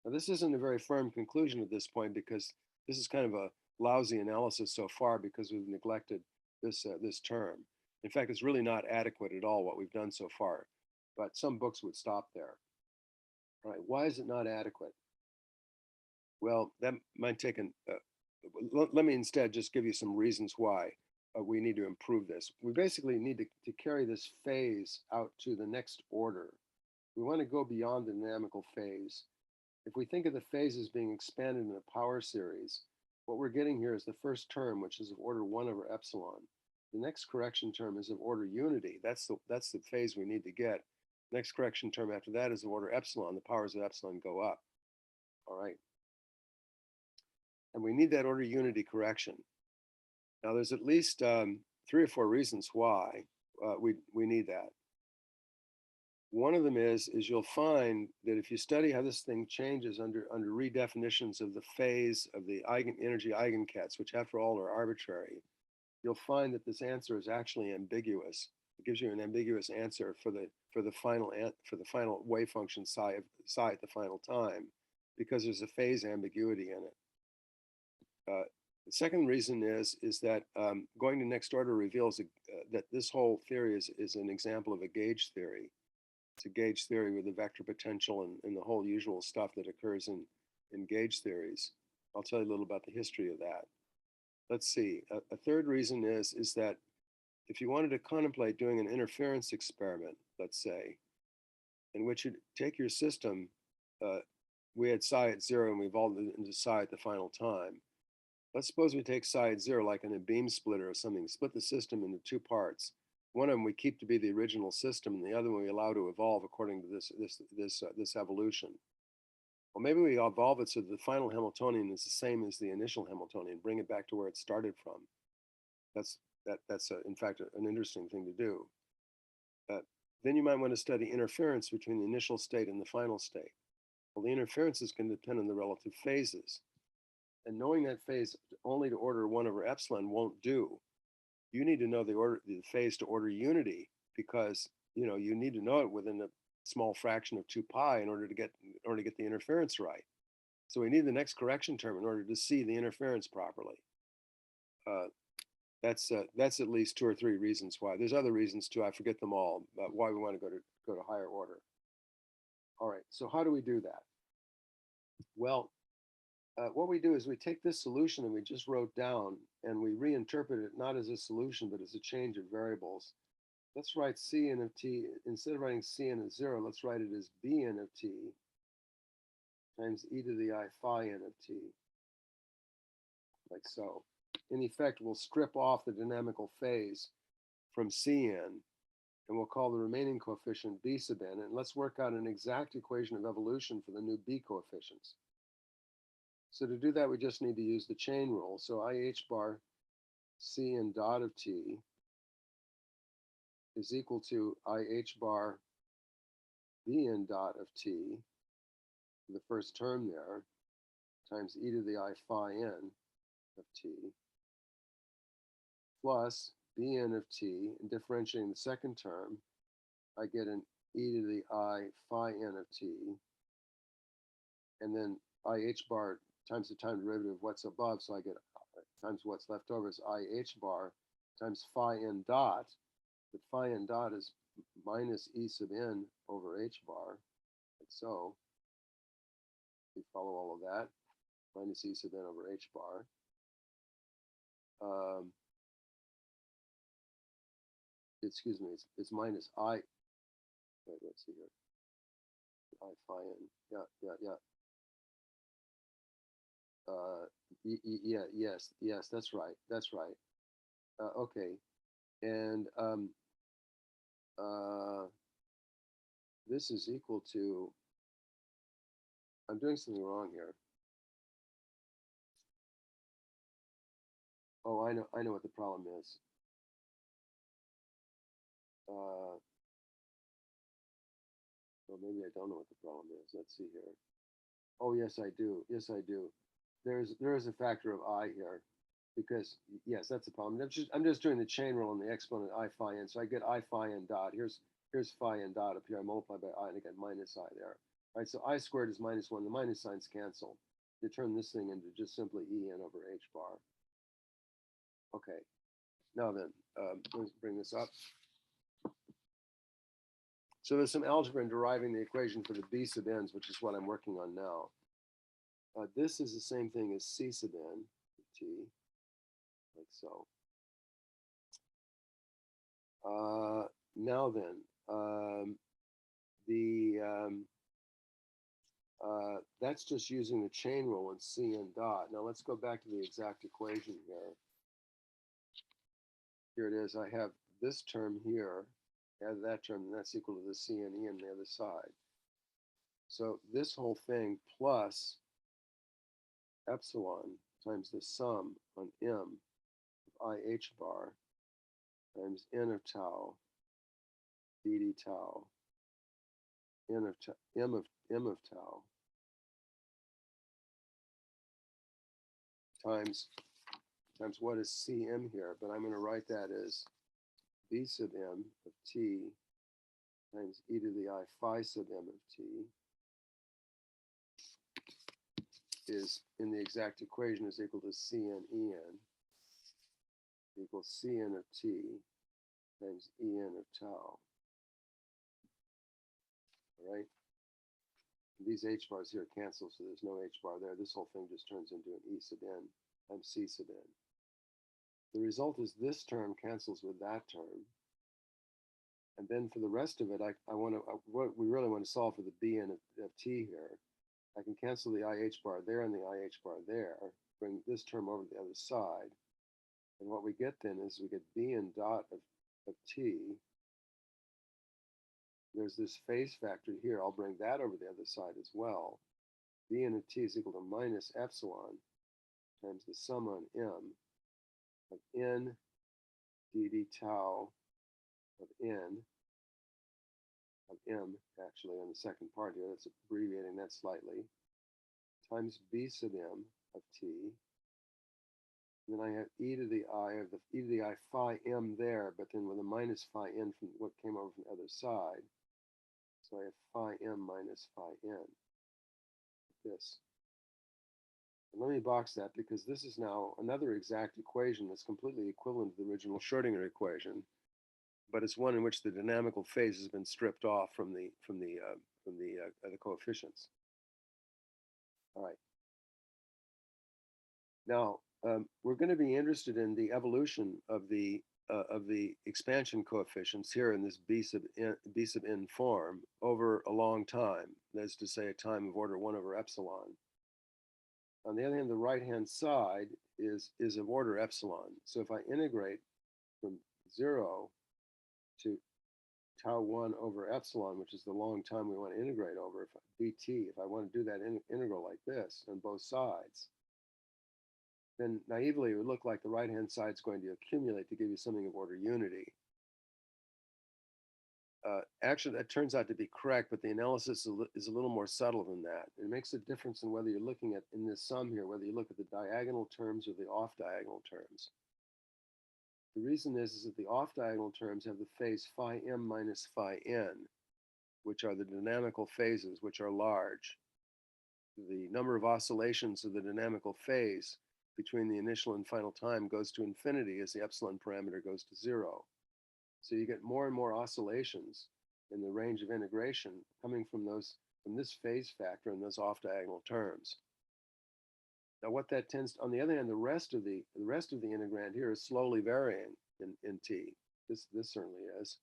Now, this isn't a very firm conclusion at this point because this is kind of a lousy analysis so far because we've neglected this term. In fact, it's really not adequate at all what we've done so far, but some books would stop there. All right, why is it not adequate? Well, that might take let me instead just give you some reasons why we need to improve this. We basically need to carry this phase out to the next order. We want to go beyond the dynamical phase. If we think of the phases being expanded in a power series, what we're getting here is the first term, which is of order 1 over epsilon. The next correction term is of order unity. That's the phase we need to get. Next correction term after that is of order epsilon. The powers of epsilon go up. All right. And we need that order unity correction. Now, there's at least 3 or 4 reasons why we need that. One of them is you'll find that if you study how this thing changes under redefinitions of the phase of the energy eigenkets, which after all are arbitrary, you'll find that this answer is actually ambiguous. It gives you an ambiguous answer for the final wave function psi at the final time, because there's a phase ambiguity in it. The second reason is that going to next order reveals that this whole theory is an example of a gauge theory. It's a gauge theory with a vector potential and the whole usual stuff that occurs in gauge theories. I'll tell you a little about the history of that. Let's see. A third reason is that if you wanted to contemplate doing an interference experiment, let's say, in which you take your system, we had psi at 0 and we evolved it into psi at the final time. Let's suppose we take psi at 0 like in a beam splitter or something, split the system into 2 parts. One of them we keep to be the original system, and the other one we allow to evolve according to this evolution. Well, maybe we evolve it so that the final Hamiltonian is the same as the initial Hamiltonian, bring it back to where it started from. That's in fact an interesting thing to do. Then you might want to study interference between the initial state and the final state. Well, the interferences can depend on the relative phases. And knowing that phase only to order 1 over epsilon won't do. You need to know the phase to order unity, because you need to know it within a small fraction of 2 pi in order to get the interference right. So we need the next correction term in order to see the interference properly. That's at least 2 or 3 reasons why. There's other reasons too. I forget them all, but why we want to go to higher order. All right. So how do we do that? Well, what we do is we take this solution and we just wrote down, and we reinterpret it not as a solution but as a change of variables. Let's write Cn of t, instead of writing Cn of 0, let's write it as Bn of t times e to the I phi n of t, like so. In effect, we'll strip off the dynamical phase from Cn, and we'll call the remaining coefficient B sub n, and let's work out an exact equation of evolution for the new B coefficients. So to do that, we just need to use the chain rule. So IH bar Cn dot of t is equal to IH bar Bn dot of t, the first term there, times e to the I phi n of t, plus Bn of t, and differentiating the second term, I get an e to the I phi n of t, and then IH bar times the time derivative of what's above, so I get times what's left over is IH bar times phi n dot, but phi n dot is minus E sub n over H bar, like so. We follow all of that, minus E sub n over H bar. Excuse me, it's minus I, wait, let's see here. I phi n, yeah. Yes, that's right. Okay, and this is equal to, I'm doing something wrong here. Oh, I know what the problem is. Well, maybe I don't know what the problem is. Let's see here. Oh, yes, I do. There is a factor of I here, because yes, that's the problem. I'm just doing the chain rule on the exponent I phi n, so I get I phi n dot. Here's phi n dot up here. I multiply by I and I get minus I there. All right, so I squared is minus 1. The minus signs cancel. You turn this thing into just simply En over H bar. Okay, now then, let's bring this up. So there's some algebra in deriving the equation for the B sub n's, which is what I'm working on now. This is the same thing as C sub n, t, like so. Now then, that's just using the chain rule and Cn dot. Now let's go back to the exact equation here. Here it is. I have this term here, add that term, and that's equal to the Cne on the other side. So this whole thing plus epsilon times the sum on m of IH bar times n of tau dd tau n of m of tau times what is Cm here, but I'm going to write that as B sub m of t times e to the I phi sub m of t is, in the exact equation, is equal to Cn En equals Cn of t times En of tau. All right? These H bars here cancel, so there's no H bar there. This whole thing just turns into an E sub n times C sub n. The result is this term cancels with that term. And then for the rest of it, what we really want to solve for the Bn of t here. I can cancel the IH bar there and the IH bar there, bring this term over to the other side. And what we get then is we get Bn dot of t. There's this phase factor here. I'll bring that over the other side as well. Bn of t is equal to minus epsilon times the sum on m of n dd tau of n of m, actually, on the second part here. That's abbreviating that slightly, times b sub m of t. And then I have e to the I of the e to the I phi m there, but then with a minus phi n from what came over from the other side. So I have phi m minus phi n. This. And let me box that because this is now another exact equation that's completely equivalent to the original Schrodinger equation, but it's one in which the dynamical phase has been stripped off from the coefficients. All right. Now we're going to be interested in the evolution of the expansion coefficients here in this b sub n form over a long time. That is to say, a time of order 1 over epsilon. On the other hand, the right-hand side is of order epsilon. So if I integrate from 0 to tau 1 over epsilon, which is the long time we want to integrate over, dt, if I want to do that integral like this on both sides, then naively it would look like the right-hand side is going to accumulate to give you something of order unity. Actually, that turns out to be correct, but the analysis is a little more subtle than that. It makes a difference in whether you're looking at, in this sum here, whether you look at the diagonal terms or the off-diagonal terms. The reason is that the off-diagonal terms have the phase phi m minus phi n, which are the dynamical phases, which are large. The number of oscillations of the dynamical phase between the initial and final time goes to infinity as the epsilon parameter goes to 0. So you get more and more oscillations in the range of integration coming from this phase factor and those off-diagonal terms. Now, what that tends to, on the other hand, the rest of the integrand here is slowly varying in t. This certainly is.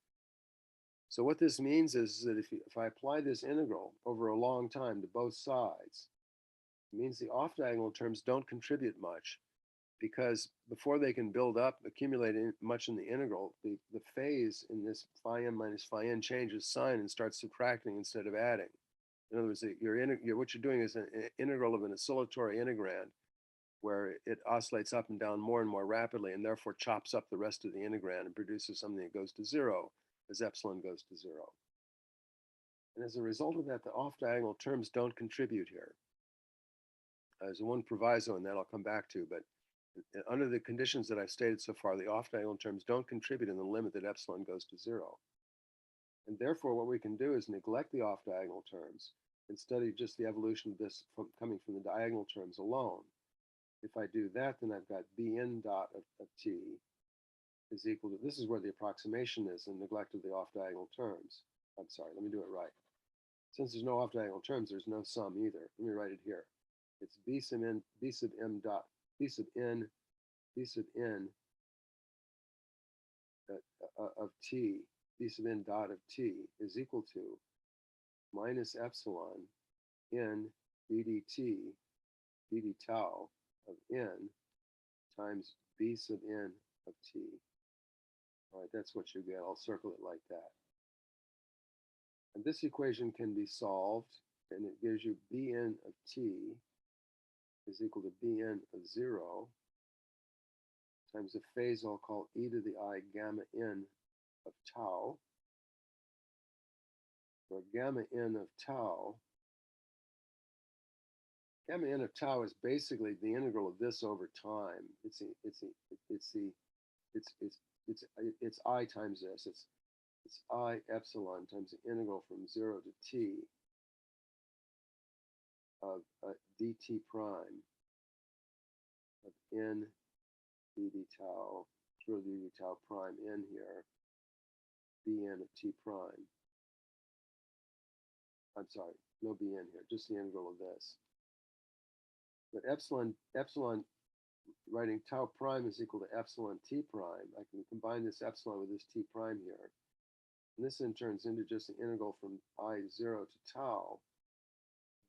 So what this means is that if I apply this integral over a long time to both sides, it means the off-diagonal terms don't contribute much, because before they can build up, accumulate much in the integral, the phase in this phi m minus phi n changes sign and starts subtracting instead of adding. In other words, what you're doing is an integral of an oscillatory integrand where it oscillates up and down more and more rapidly and therefore chops up the rest of the integrand and produces something that goes to 0 as epsilon goes to 0. And as a result of that, the off-diagonal terms don't contribute here. There's one proviso, and that I'll come back to, but under the conditions that I've stated so far, the off-diagonal terms don't contribute in the limit that epsilon goes to 0. And therefore, what we can do is neglect the off-diagonal terms and study just the evolution of this coming from the diagonal terms alone. If I do that, then I've got bn dot of t is equal to, this is where the approximation is in neglect of the off-diagonal terms. I'm sorry, let me do it right. Since there's no off-diagonal terms, there's no sum either. Let me write it here. It's b sub n of t, b sub n dot of t is equal to minus epsilon n bdt dt tau of n times b sub n of t. All right, that's what you get. I'll circle it like that. And this equation can be solved, and it gives you bn of t is equal to bn of 0 times the phase I'll call e to the I gamma n of tau, where gamma n of tau is basically the integral of this over time. It's I times this. It's I epsilon times the integral from 0 to t of dt prime of n dd tau, through dd tau prime n here, bn of t prime. I'm sorry, no bn here, just the integral of this. But epsilon, writing tau prime is equal to epsilon t prime. I can combine this epsilon with this t prime here. And this then turns into just the integral from I0 to tau,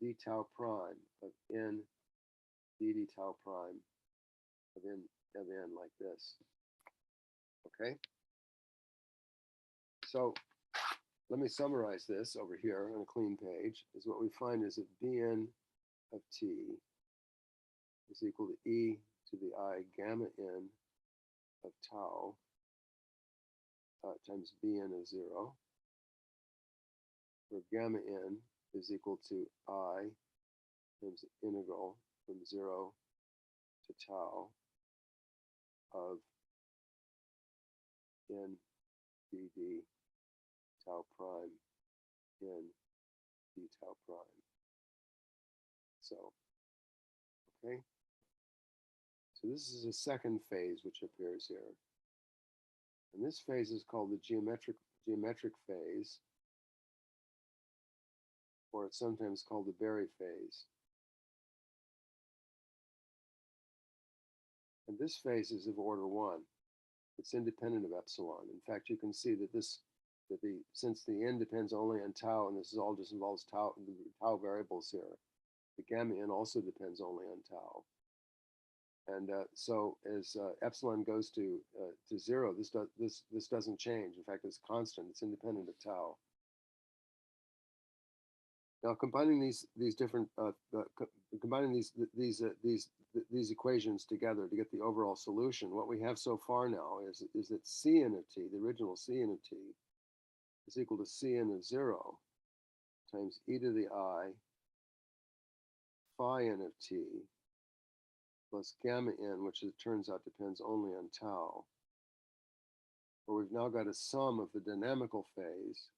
d tau prime of n dd tau prime of n like this. Okay? So let me summarize this over here on a clean page. Is what we find is that bn of t is equal to e to the I gamma n of tau times bn of 0. where gamma n is equal to I times the integral from 0 to tau of n dd tau prime n d tau prime. So, okay. So this is a second phase which appears here. And this phase is called the geometric phase, or it's sometimes called the Berry phase. And this phase is of order 1. It's independent of epsilon. In fact, you can see that since the n depends only on tau, and this is all just involves tau variables here, the gamma n also depends only on tau. And so as epsilon goes to 0, this doesn't change. In fact, it's constant. It's independent of tau. Now, combining these different combining these equations together to get the overall solution, what we have so far now is that Cn of t, the original Cn of t, is equal to Cn of 0 times e to the I phi n of t plus gamma n, which it turns out depends only on tau. Where we've now got a sum of the dynamical phase,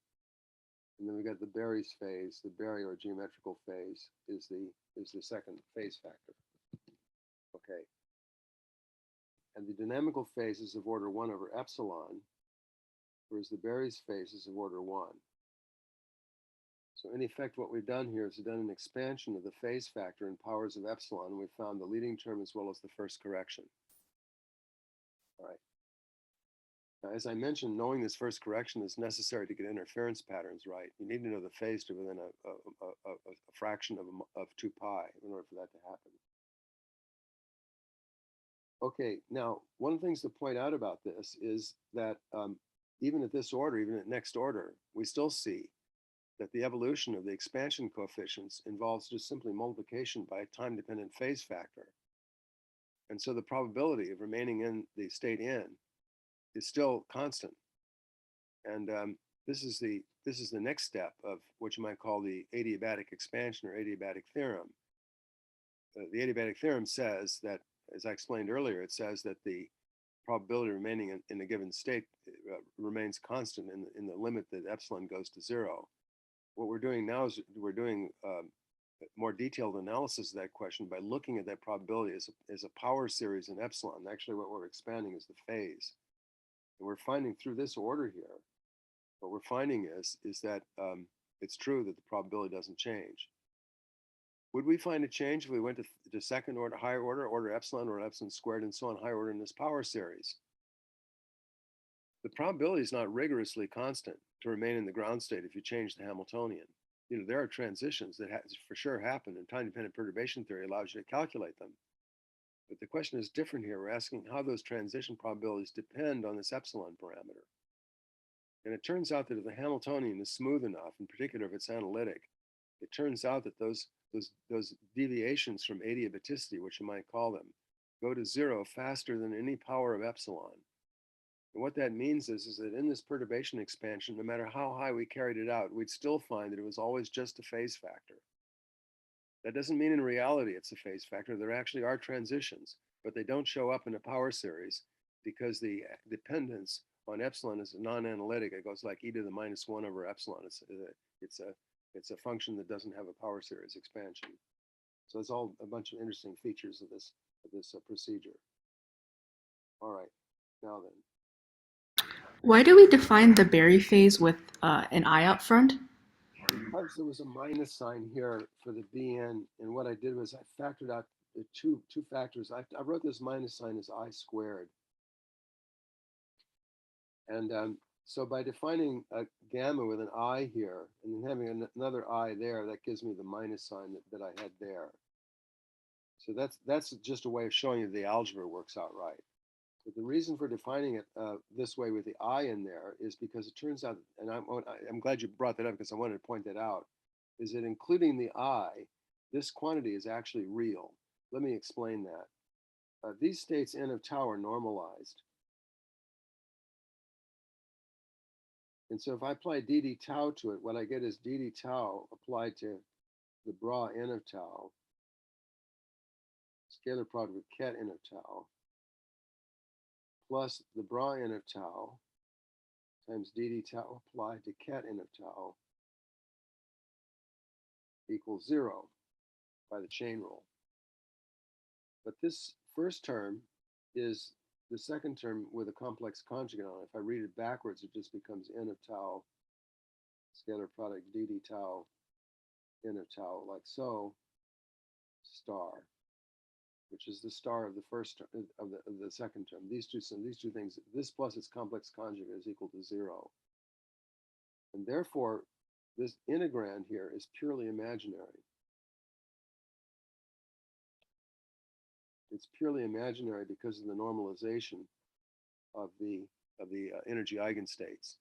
and then we got the Berry's phase. The Berry or geometrical phase is the second phase factor. Okay. And the dynamical phase is of order 1 over epsilon, whereas the Berry's phase is of order 1. So in effect, what we've done here is done an expansion of the phase factor in powers of epsilon, and we found the leading term as well as the first correction. All right. Now, as I mentioned, knowing this first correction is necessary to get interference patterns right. You need to know the phase to within a fraction of 2 pi in order for that to happen. Okay, now, one of the things to point out about this is that even at this order, even at next order, we still see that the evolution of the expansion coefficients involves just simply multiplication by a time-dependent phase factor. And so the probability of remaining in the state n is still constant. And this is the next step of what you might call the adiabatic expansion or adiabatic theorem. The adiabatic theorem says that, as I explained earlier, it says that the probability of remaining in a given state remains constant in the limit that epsilon goes to 0. What we're doing now is we're doing more detailed analysis of that question by looking at that probability as a power series in epsilon. Actually, what we're expanding is the phase. And we're finding through this order here, what we're finding is that it's true that the probability doesn't change. Would we find a change if we went to second order, higher order epsilon or epsilon squared and so on, higher order in this power series? The probability is not rigorously constant to remain in the ground state if you change the Hamiltonian. You know, there are transitions that for sure happen, and time-dependent perturbation theory allows you to calculate them. But the question is different here. We're asking how those transition probabilities depend on this epsilon parameter. And it turns out that if the Hamiltonian is smooth enough, in particular if it's analytic, it turns out that those deviations from adiabaticity, which you might call them, go to 0 faster than any power of epsilon. And what that means is that in this perturbation expansion, no matter how high we carried it out, we'd still find that it was always just a phase factor. That doesn't mean in reality it's a phase factor. There actually are transitions, but they don't show up in a power series because the dependence on epsilon is non-analytic. It goes like e to the -1 over epsilon. It's a function that doesn't have a power series expansion. So it's all a bunch of interesting features of this procedure. All right, now then. Why do we define the Berry phase with an I up front? Because there was a minus sign here for the Bn, and what I did was I factored out the two factors. I wrote this minus sign as I squared. And so by defining a gamma with an I here, and then having another I there, that gives me the minus sign that I had there. So that's just a way of showing you the algebra works out right. But the reason for defining it this way with the I in there is because it turns out, and I'm glad you brought that up because I wanted to point that out, is that including the I, this quantity is actually real. Let me explain that. These states n of tau are normalized. And so if I apply dd tau to it, what I get is dd tau applied to the bra n of tau, scalar product with ket n of tau, plus the bra n of tau times dd tau applied to ket n of tau equals 0 by the chain rule. But this first term is the second term with a complex conjugate on it. If I read it backwards, it just becomes n of tau, scalar product dd tau, n of tau, like so, star, which is the star of the first term, of the second term. These two things, this plus its complex conjugate is equal to 0. And therefore, this integrand here is purely imaginary. It's purely imaginary because of the normalization of the energy eigenstates.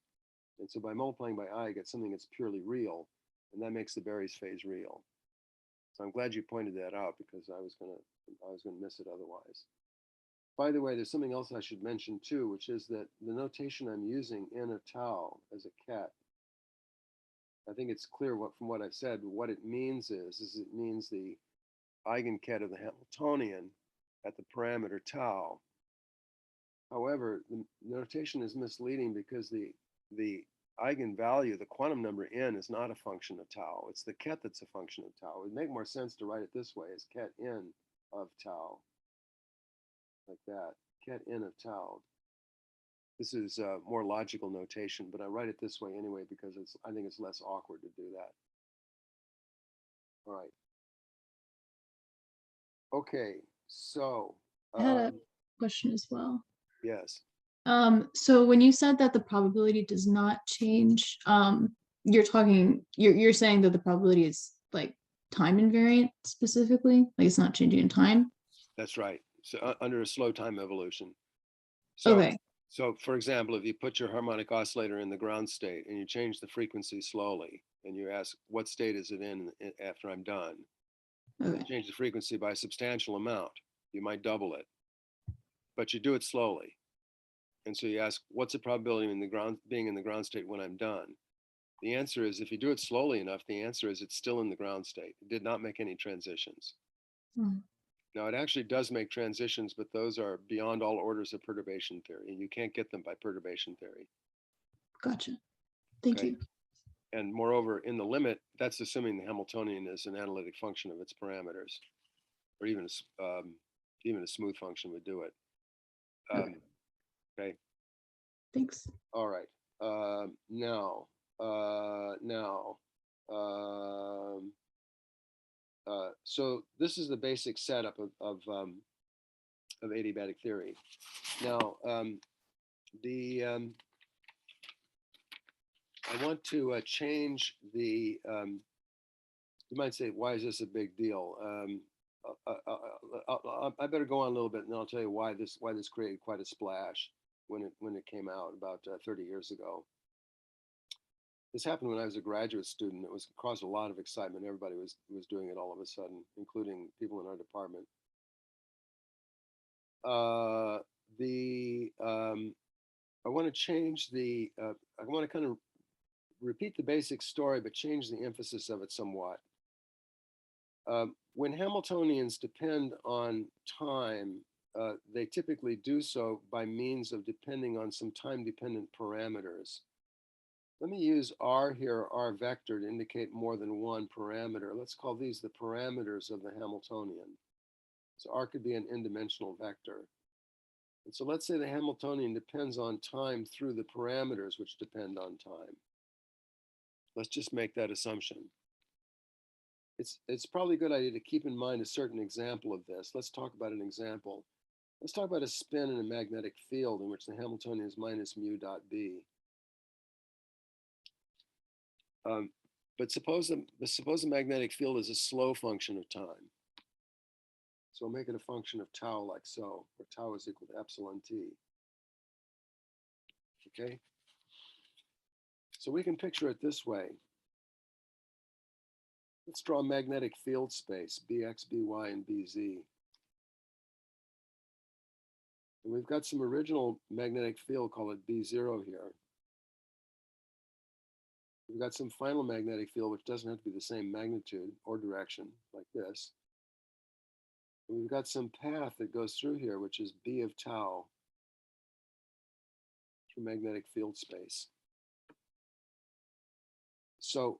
And so by multiplying by I, I get something that's purely real, and that makes the Berry's phase real. So I'm glad you pointed that out because I was gonna miss it otherwise. By the way, there's something else I should mention too, which is that the notation I'm using n of tau as a ket, I think it's clear from what I've said, what it means is it means the eigenket of the Hamiltonian at the parameter tau. However, the notation is misleading because the eigenvalue, the quantum number n, is not a function of tau. It's the ket that's a function of tau. It would make more sense to write it this way as ket n of tau, like that, ket n of tau. This is more logical notation, but I write it this way anyway because I think it's less awkward to do that. All right. Okay, so I had a question as well. yes. So when you said that the probability does not change, you're saying that the probability is like time invariant specifically, like it's not changing in time. That's right. So under a slow time evolution. So, Okay. So for example, if you put your harmonic oscillator in the ground state and you change the frequency slowly and you ask what state is it in after I'm done, Okay. you change the frequency by a substantial amount. You might double it, but you do it slowly. And so you ask, what's the probability of being in the ground state when I'm done? The answer is, if you do it slowly enough, the answer is it's still in the ground state. It did not make any transitions. Hmm. Now, it actually does make transitions, but those are beyond all orders of perturbation theory, and you can't get them by perturbation theory. Gotcha. Thank Okay. you. And moreover, in the limit, that's assuming the Hamiltonian is an analytic function of its parameters, or even a smooth function would do it. Okay. Thanks. All right. Now, so this is the basic setup of adiabatic theory. Now, I want to change the. You might say, why is this a big deal? I better go on a little bit, and I'll tell you why this created quite a splash when it came out about 30 years ago. This happened when I was a graduate student. It caused a lot of excitement. Everybody was doing it all of a sudden, including people in our department. I want to change the. I want to kind of repeat the basic story, but change the emphasis of it somewhat. When Hamiltonians depend on time, they typically do so by means of depending on some time-dependent parameters. Let me use R here, R vector, to indicate more than one parameter. Let's call these the parameters of the Hamiltonian. So R could be an n-dimensional vector. And so let's say the Hamiltonian depends on time through the parameters which depend on time. Let's just make that assumption. It's probably a good idea to keep in mind a certain example of this. Let's talk about an example. Let's talk about a spin in a magnetic field in which the Hamiltonian is minus mu dot B. But suppose the magnetic field is a slow function of time. So we'll make it a function of tau like so, where tau is equal to epsilon t. Okay? So we can picture it this way. Let's draw a magnetic field space, Bx, By, and Bz. And we've got some original magnetic field, call it B0 here. we've got some final magnetic field, which doesn't have to be the same magnitude or direction like this. And we've got some path that goes through here, which is B of tau through magnetic field space. So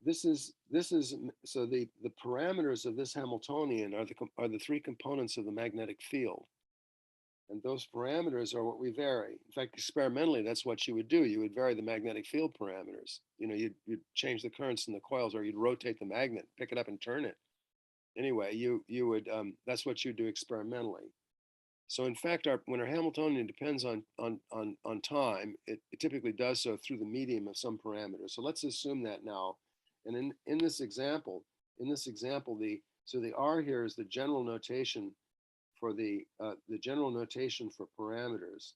so the parameters of this Hamiltonian are the three components of the magnetic field. And those parameters are what we vary. In fact, experimentally, that's what you would do. You would vary the magnetic field parameters. You know, you'd change the currents in the coils, or you'd rotate the magnet, pick it up and turn it. Anyway, you would, that's what you do experimentally. So in fact, when our Hamiltonian depends on time, it typically does so through the medium of some parameter. So let's assume that now. And in this example, the R here is the general notation for the general notation for parameters,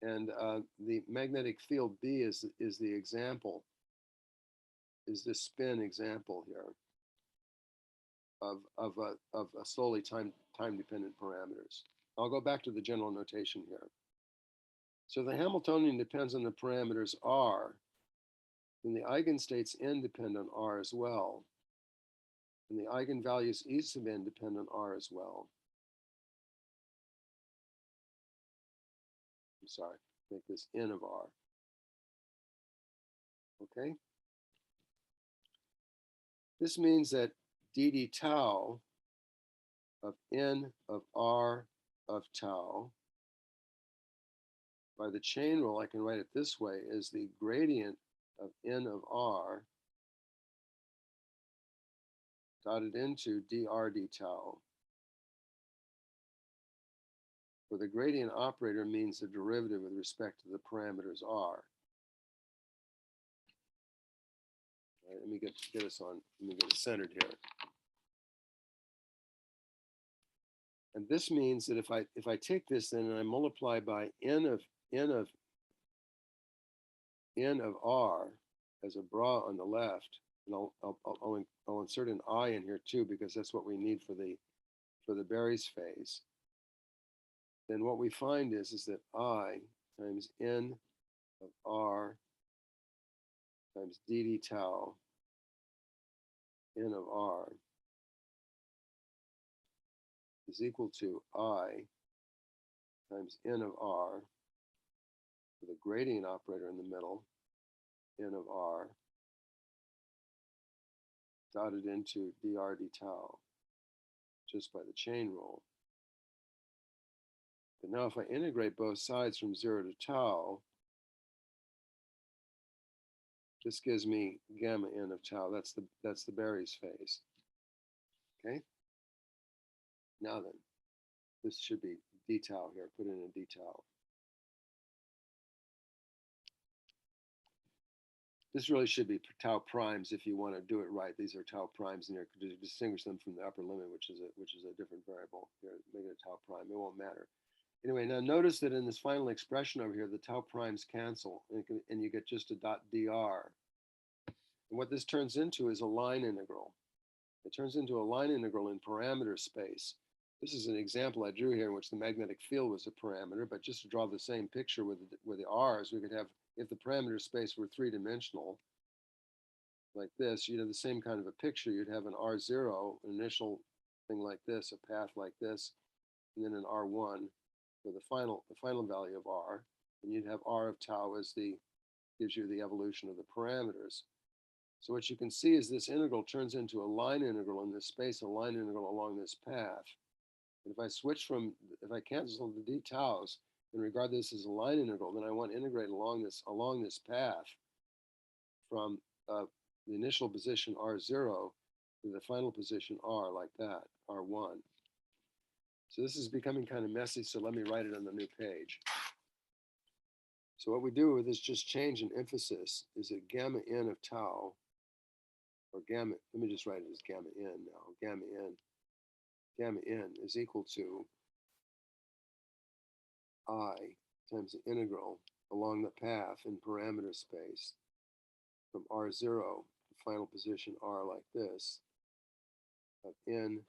and the magnetic field B is the example, is the spin example here of a solely time dependent parameters. I'll go back to the general notation here. So the Hamiltonian depends on the parameters R, and the eigenstates n depend on R as well, and the eigenvalues E sub n depend on R as well. I'm sorry, make this n of R. Okay? This means that dd tau of n of R of tau, by the chain rule, I can write it this way, is the gradient of n of R dotted into dr d tau, where the gradient operator means the derivative with respect to the parameters R. Right, let me get it centered here. And this means that if I take this then and I multiply by n of R as a bra on the left, and I'll insert an I in here too, because that's what we need for the Berry's phase. Then what we find is that I times n of R times dd tau n of R is equal to I times n of R with a gradient operator in the middle, n of R dotted into dr d tau just by the chain rule. But now if I integrate both sides from 0 to tau, this gives me gamma n of tau. That's the Berry's phase. Okay? Now then, this should be d tau here. Put in a d tau. This really should be tau primes if you want to do it right. These are tau primes in here to distinguish them from the upper limit, which is a different variable. Here, make it a tau prime. It won't matter. Anyway, now notice that in this final expression over here, the tau primes cancel, and you get just a dot dr. And what this turns into is a line integral. It turns into a line integral in parameter space. This is an example I drew here in which the magnetic field was a parameter, but just to draw the same picture with the R's, we could have, if the parameter space were three-dimensional, like this, you'd have the same kind of a picture. You'd have an R0, an initial thing like this, a path like this, and then an R1 for the final value of R, and you'd have R of tau as gives you the evolution of the parameters. So what you can see is this integral turns into a line integral in this space, a line integral along this path. And if I cancel the d taus and regard this as a line integral, then I want to integrate along this path from the initial position R0 to the final position R, like that, R1. So this is becoming kind of messy, so let me write it on the new page. So what we do with this just change in emphasis is that gamma n of tau, or gamma, let me just write it as gamma n now, gamma n is equal to I times the integral along the path in parameter space from R0 to final position R like this, of n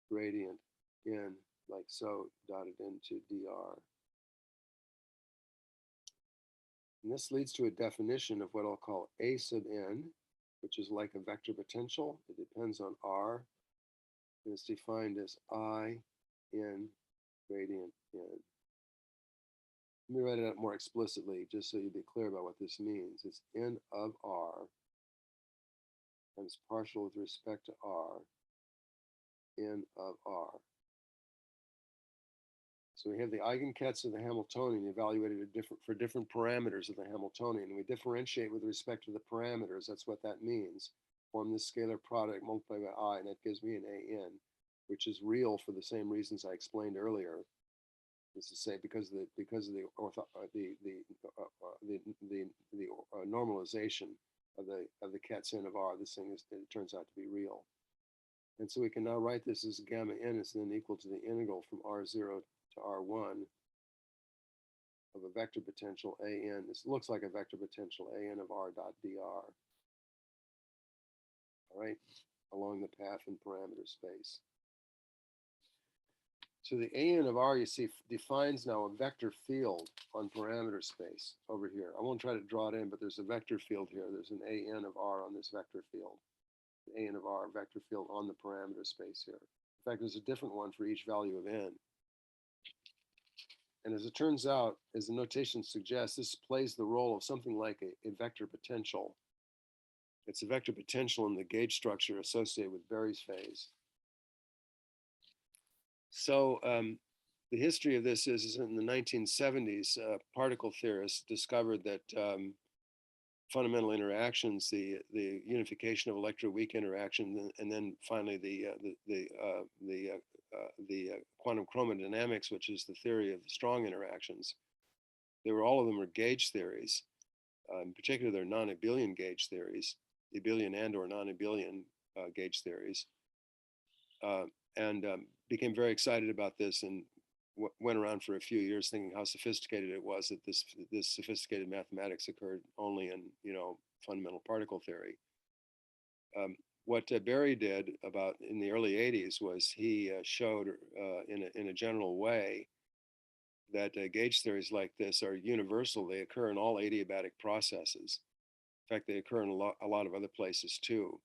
gradient n like so dotted into dr. And this leads to a definition of what I'll call A sub n, which is like a vector potential. It depends on r, and it's defined as I in gradient n. Let me write it out more explicitly, just so you'll be clear about what this means. It's n of r times partial with respect to r, n of r. So we have the eigenkets of the Hamiltonian evaluated for different parameters of the Hamiltonian. And we differentiate with respect to the parameters. That's what that means. Form this scalar product multiplied by I, and that gives me an AN, which is real for the same reasons I explained earlier. This is to say, because of the normalization of the Katz n of R, this thing it turns out to be real. And so we can now write this as gamma n is then equal to the integral from R0 to R1 of a vector potential AN. This looks like a vector potential AN of R dot dr. All right, along the path in parameter space. So the AN of R, you see, defines now a vector field on parameter space over here. I won't try to draw it in, but there's a vector field here. There's an AN of R on this vector field. The AN of R vector field on the parameter space here. In fact, there's a different one for each value of n. And as it turns out, as the notation suggests, this plays the role of something like a vector potential. It's a vector potential in the gauge structure associated with Berry's phase. So the history of this is in the 1970s, particle theorists discovered that fundamental interactions, the unification of electroweak interaction, and then finally the quantum chromodynamics, which is the theory of the strong interactions. All of them were gauge theories. In particular, they're non-abelian gauge theories, abelian and or non-abelian gauge theories, and became very excited about this and went around for a few years thinking how sophisticated it was that this sophisticated mathematics occurred only in fundamental particle theory. What Berry did about in the early 80s was he showed in a general way that gauge theories like this are universal. They occur in all adiabatic processes. In fact, they occur in a lot of other places too.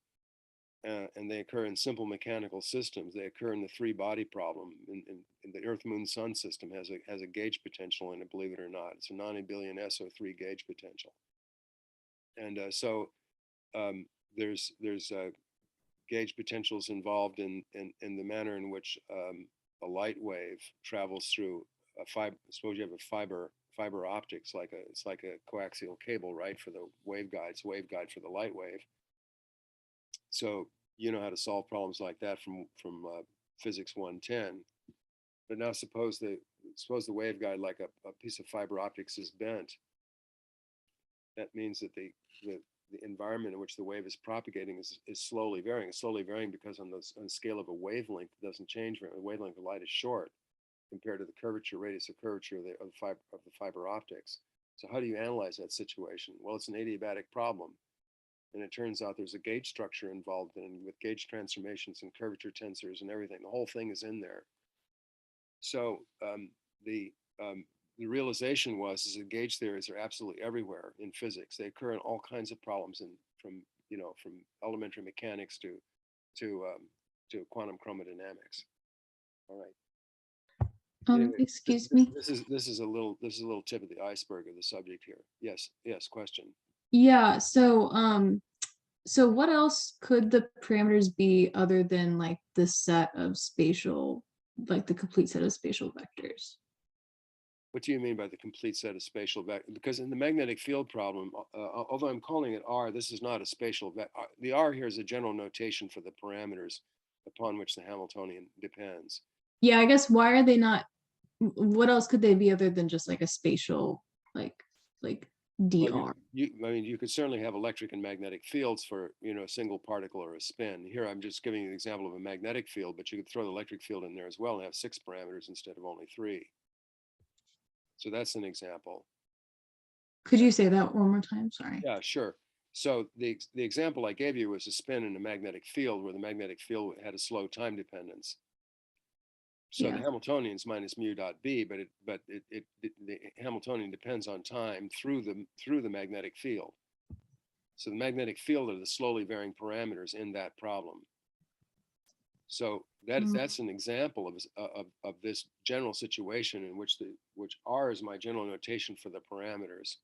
And they occur in simple mechanical systems. They occur in the three-body problem. In the Earth, Moon, Sun system has a gauge potential in it, believe it or not. It's a non-abelian SO3 gauge potential. And so there's gauge potentials involved in the manner in which a light wave travels through a fiber. Suppose you have a fiber optics, it's like a coaxial cable, right, for the waveguide. It's a waveguide for the light wave. So you know how to solve problems like that from physics 110. But now suppose the waveguide, like a piece of fiber optics, is bent. That means that the environment in which the wave is propagating is slowly varying. It's slowly varying because on the scale of a wavelength, it doesn't change. The wavelength of light is short compared to the curvature, radius of curvature of the fiber optics. So how do you analyze that situation? Well, it's an adiabatic problem. And it turns out there's a gauge structure involved with gauge transformations and curvature tensors and everything. The whole thing is in there. So the realization was that gauge theories are absolutely everywhere in physics. They occur in all kinds of problems, from elementary mechanics to quantum chromodynamics. All right. Anyway, Excuse me. This is a little tip of the iceberg of the subject here. Yes. Question. Yeah. So what else could the parameters be other than like the set of spatial, like the complete set of spatial vectors? What do you mean by the complete set of spatial vectors? Because in the magnetic field problem, although I'm calling it R, this is not a spatial vector. The R here is a general notation for the parameters upon which the Hamiltonian depends. Yeah, I guess why are they not? What else could they be other than just like a spatial, like dr? Well, you could certainly have electric and magnetic fields for a single particle or a spin. Here I'm just giving you an example of a magnetic field, but you could throw the electric field in there as well and have 6 parameters instead of only 3. So that's an example. Could you say that one more time? Sorry. Yeah, sure. So the example I gave you was a spin in a magnetic field where the magnetic field had a slow time dependence. So the Yeah. Hamiltonian is minus mu dot B, but the Hamiltonian depends on time through the magnetic field. So the magnetic field are the slowly varying parameters in that problem. So that's an example of this general situation in which R is my general notation for the parameters.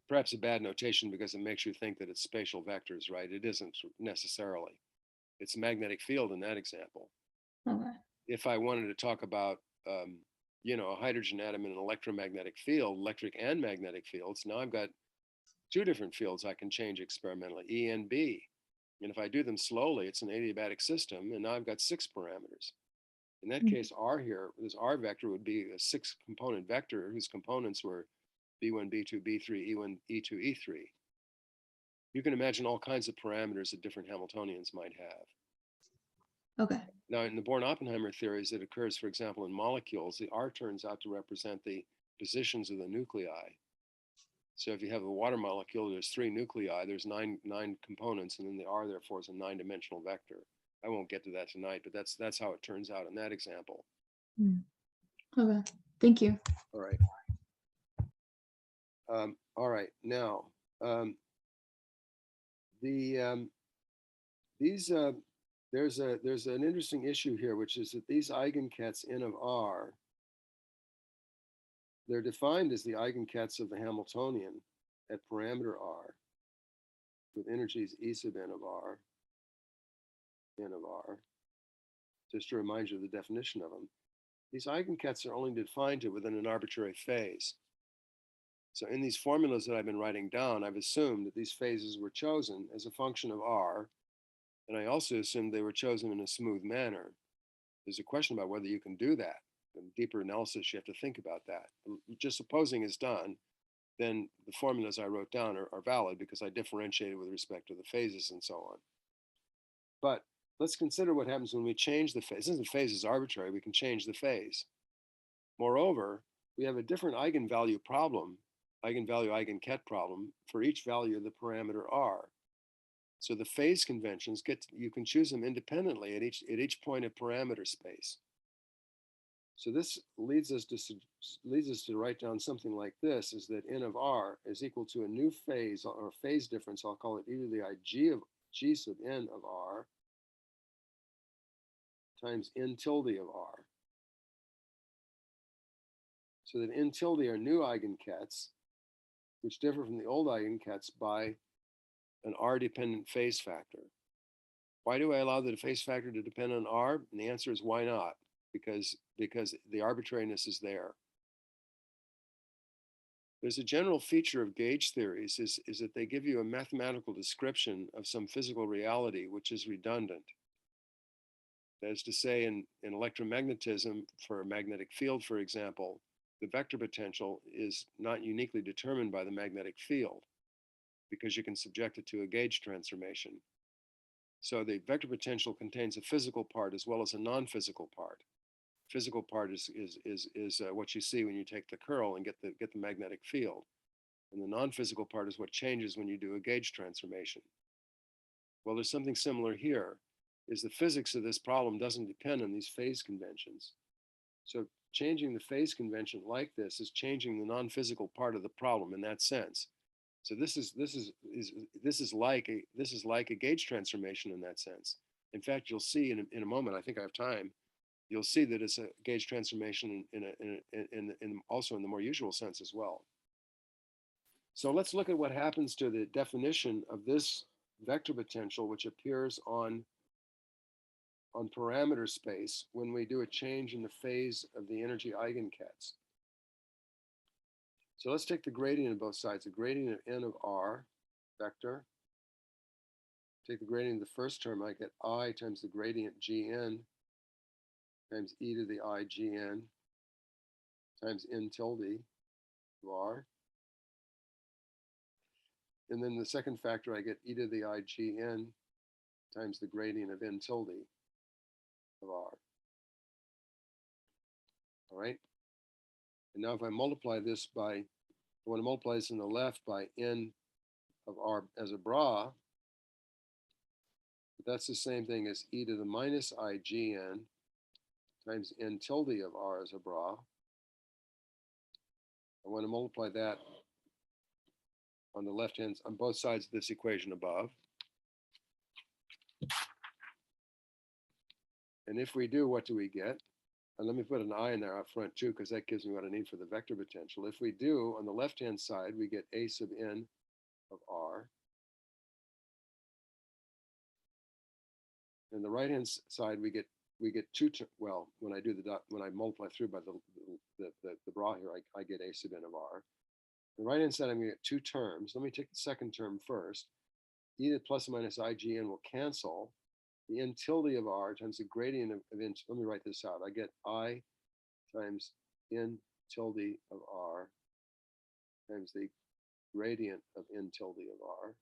Perhaps a bad notation because it makes you think that it's spatial vectors, right? It isn't necessarily. It's a magnetic field in that example. Okay. If I wanted to talk about, a hydrogen atom in an electromagnetic field, electric and magnetic fields, now I've got two different fields I can change experimentally, E and B. And if I do them slowly, it's an adiabatic system, and now I've got 6 parameters. In that case, R here, this R vector would be a 6-component vector whose components were B1, B2, B3, E1, E2, E3. You can imagine all kinds of parameters that different Hamiltonians might have. Okay. Now, in the Born-Oppenheimer theories, it occurs, for example, in molecules. The R turns out to represent the positions of the nuclei. So if you have a water molecule, there's 3 nuclei, there's nine components, and then the R, therefore, is a 9-dimensional vector. I won't get to that tonight, but that's how it turns out in that example. Okay. Thank you. All right. All right. Now, there's an interesting issue here, which is that these eigenkets N of R, they're defined as the eigenkets of the Hamiltonian at parameter R, with energies E sub N of R, N of R. Just to remind you of the definition of them. These eigenkets are only defined within an arbitrary phase. So in these formulas that I've been writing down, I've assumed that these phases were chosen as a function of R, and I also assumed they were chosen in a smooth manner. There's a question about whether you can do that. In deeper analysis, you have to think about that. Just supposing it's done, then the formulas I wrote down are valid because I differentiated with respect to the phases and so on. But let's consider what happens when we change the phase. Since the phase is arbitrary, we can change the phase. Moreover, we have a different eigenvalue problem, eigenket problem for each value of the parameter R. So the phase conventions you can choose them independently at each point of parameter space. So this leads us to write down something like this: is that N of R is equal to a new phase or phase difference. I'll call it e to the I G sub N of R times N tilde of R. So that N tilde are new eigenkets, which differ from the old eigenkets by an R-dependent phase factor. Why do I allow the phase factor to depend on R? And the answer is why not? Because the arbitrariness is there. There's a general feature of gauge theories is that they give you a mathematical description of some physical reality which is redundant. That is to say, in electromagnetism, for a magnetic field, for example, the vector potential is not uniquely determined by the magnetic field because you can subject it to a gauge transformation. So the vector potential contains a physical part as well as a non-physical part. Physical part is what you see when you take the curl and get the magnetic field. And the non-physical part is what changes when you do a gauge transformation. Well, there's something similar here, is the physics of this problem doesn't depend on these phase conventions. So changing the phase convention like this is changing the non-physical part of the problem in that sense. So this is like a gauge transformation in that sense. In fact, you'll see in a moment, I think I have time, you'll see that it's a gauge transformation also in the more usual sense as well. So let's look at what happens to the definition of this vector potential, which appears on parameter space when we do a change in the phase of the energy eigenkets. So let's take the gradient of both sides, the gradient of N of R vector. Take the gradient of the first term, I get I times the gradient Gn times e to the I Gn times N tilde of R. And then the second factor, I get e to the I Gn times the gradient of N tilde of R. All right. And now if I multiply this by, I want to multiply this on the left by N of R as a bra, but that's the same thing as e to the minus I Gn times n tilde of r as a bra. I want to multiply that on the left hand, on both sides of this equation above. And if we do, what do we get? And let me put an I in there up front too, because that gives me what I need for the vector potential. If we do, on the left-hand side, we get a sub n of r. And the right-hand side, we get two, well, when I do the dot, when I multiply through by the bra here, I get a sub n of r. The right-hand side, I'm gonna get two terms. Let me take the second term first. E to the plus or minus ign will cancel. The n tilde of r times the gradient of n, let me write this out. I get I times n tilde of r times the gradient of n tilde of r.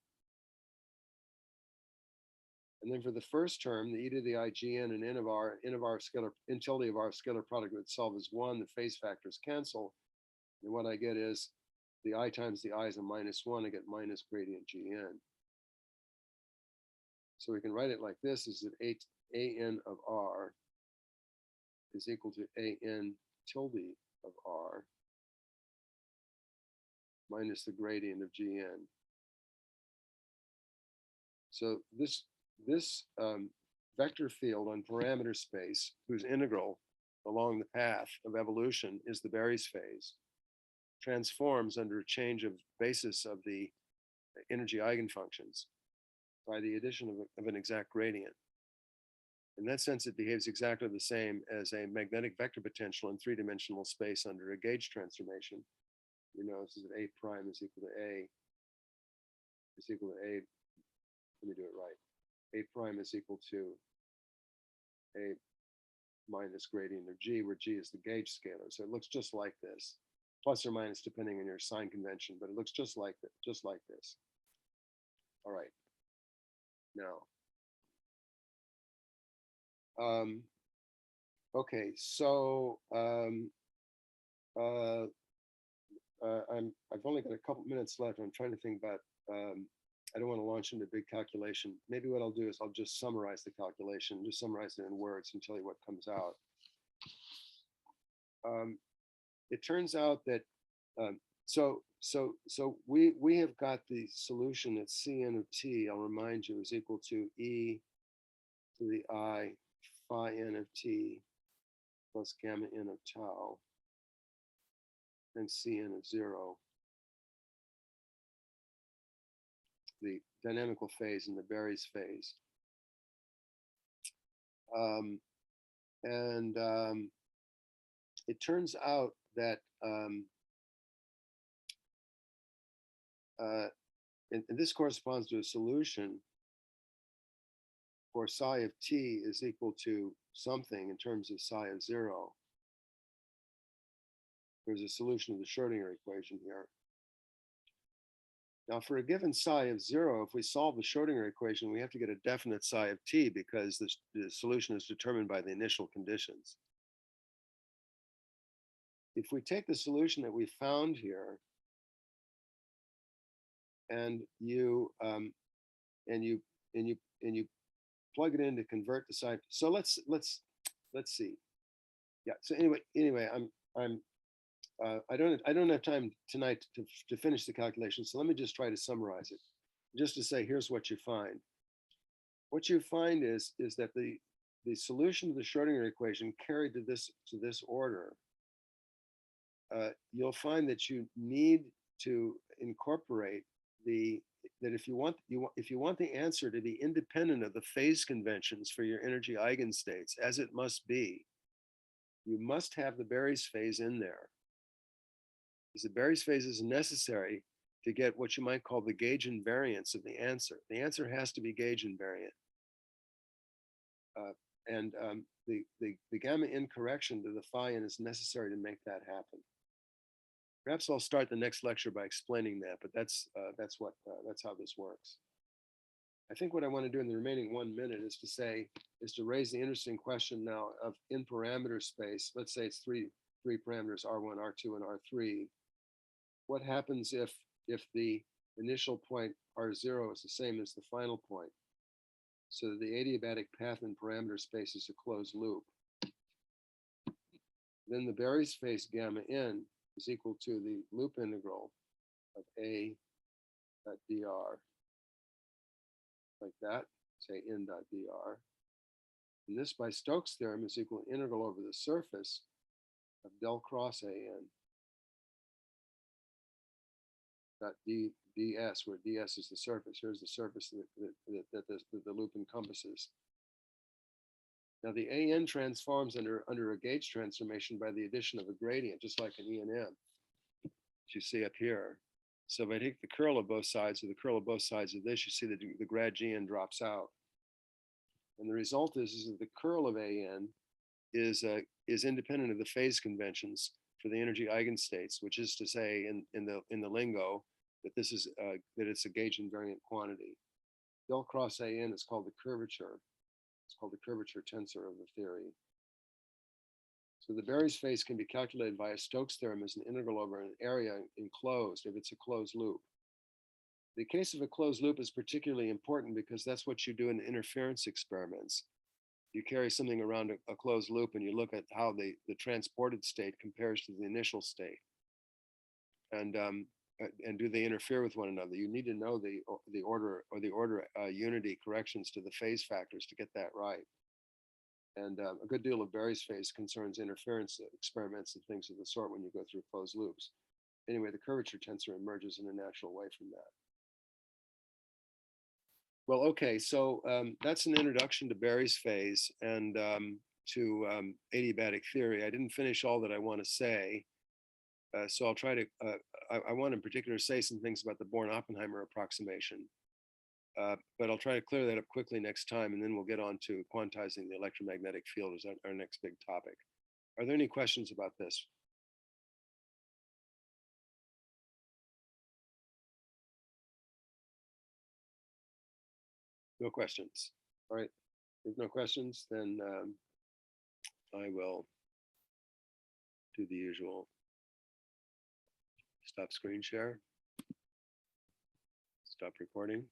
And then for the first term, the e to the ign and n of r scalar, n tilde of r scalar product would solve as 1. The phase factors cancel. And what I get is the I times the I is a -1. I get minus gradient gn. So we can write it like this, is that an of r is equal to an tilde of r minus the gradient of gn. So this vector field on parameter space, whose integral along the path of evolution is the Berry's phase, transforms under a change of basis of the energy eigenfunctions by the addition of an exact gradient. In that sense, it behaves exactly the same as a magnetic vector potential in three-dimensional space under a gauge transformation. You know, this is that A prime is equal to A, let me do it right. A prime is equal to A minus gradient of G, where G is the gauge scalar. So it looks just like this, plus or minus depending on your sign convention, but it looks just like this. All right. Now, okay, so I've only got a couple minutes left. I'm trying to think about, I don't want to launch into a big calculation. Maybe what I'll do is I'll just summarize the calculation, just summarize it in words and tell you what comes out. It turns out that, so we have got the solution that Cn of t, I'll remind you, is equal to e to the I phi n of t plus gamma n of tau and Cn of 0, the dynamical phase and the Berry's phase. It turns out that and this corresponds to a solution for psi of t is equal to something in terms of psi of 0. There's a solution of the Schrodinger equation here. Now, for a given psi of 0, if we solve the Schrodinger equation, we have to get a definite psi of t because the solution is determined by the initial conditions. If we take the solution that we found here and you plug it in to convert the psi, so let's see. Yeah. So anyway, I don't have time tonight to finish the calculation. So let me just try to summarize it. Just to say, here's what you find. What you find is that the solution to the Schrodinger equation carried to this order, you'll find that you need to incorporate that if you want the answer to be independent of the phase conventions for your energy eigenstates, as it must be, you must have the Berry's phase in there. Because the Berry's phase is necessary to get what you might call the gauge invariance of the answer. The answer has to be gauge invariant. The gamma n correction to the phi n is necessary to make that happen. Perhaps I'll start the next lecture by explaining that, but that's how this works. I think what I want to do in the remaining 1 minute is to raise the interesting question now of in parameter space. Let's say it's three parameters, R1, R2, and R3. What happens if the initial point R0 is the same as the final point? So the adiabatic path in parameter space is a closed loop. Then the Berry's phase gamma n is equal to the loop integral of a dot dr, like that, say n dot dr. And this by Stokes' theorem is equal to integral over the surface of del cross an dot ds, where ds is the surface. Here's the surface that the loop encompasses. Now the an transforms under a gauge transformation by the addition of a gradient, just like an E and M, which you see up here. So if I take the curl of both sides, or the curl of both sides of this, you see that the grad gn drops out. And the result is that the curl of an is independent of the phase conventions for the energy eigenstates, which is to say, in the lingo, that this is that it's a gauge invariant quantity. Del cross an is called the curvature. It's called the curvature tensor of the theory. So the Berry's phase can be calculated via Stokes' theorem as an integral over an area enclosed if it's a closed loop. The case of a closed loop is particularly important because that's what you do in interference experiments. You carry something around a closed loop and you look at how the transported state compares to the initial state. And do they interfere with one another? You need to know the order unity corrections to the phase factors to get that right. And a good deal of Berry's phase concerns interference experiments and things of the sort when you go through closed loops. Anyway, the curvature tensor emerges in a natural way from that. Well, okay, so that's an introduction to Berry's phase and to adiabatic theory. I didn't finish all that I want to say. So I'll try to, I want in particular say some things about the Born-Oppenheimer approximation, but I'll try to clear that up quickly next time, and then we'll get on to quantizing the electromagnetic field as our next big topic. Are there any questions about this? No questions. All right, if no questions, then I will do the usual. Stop screen share. Stop recording.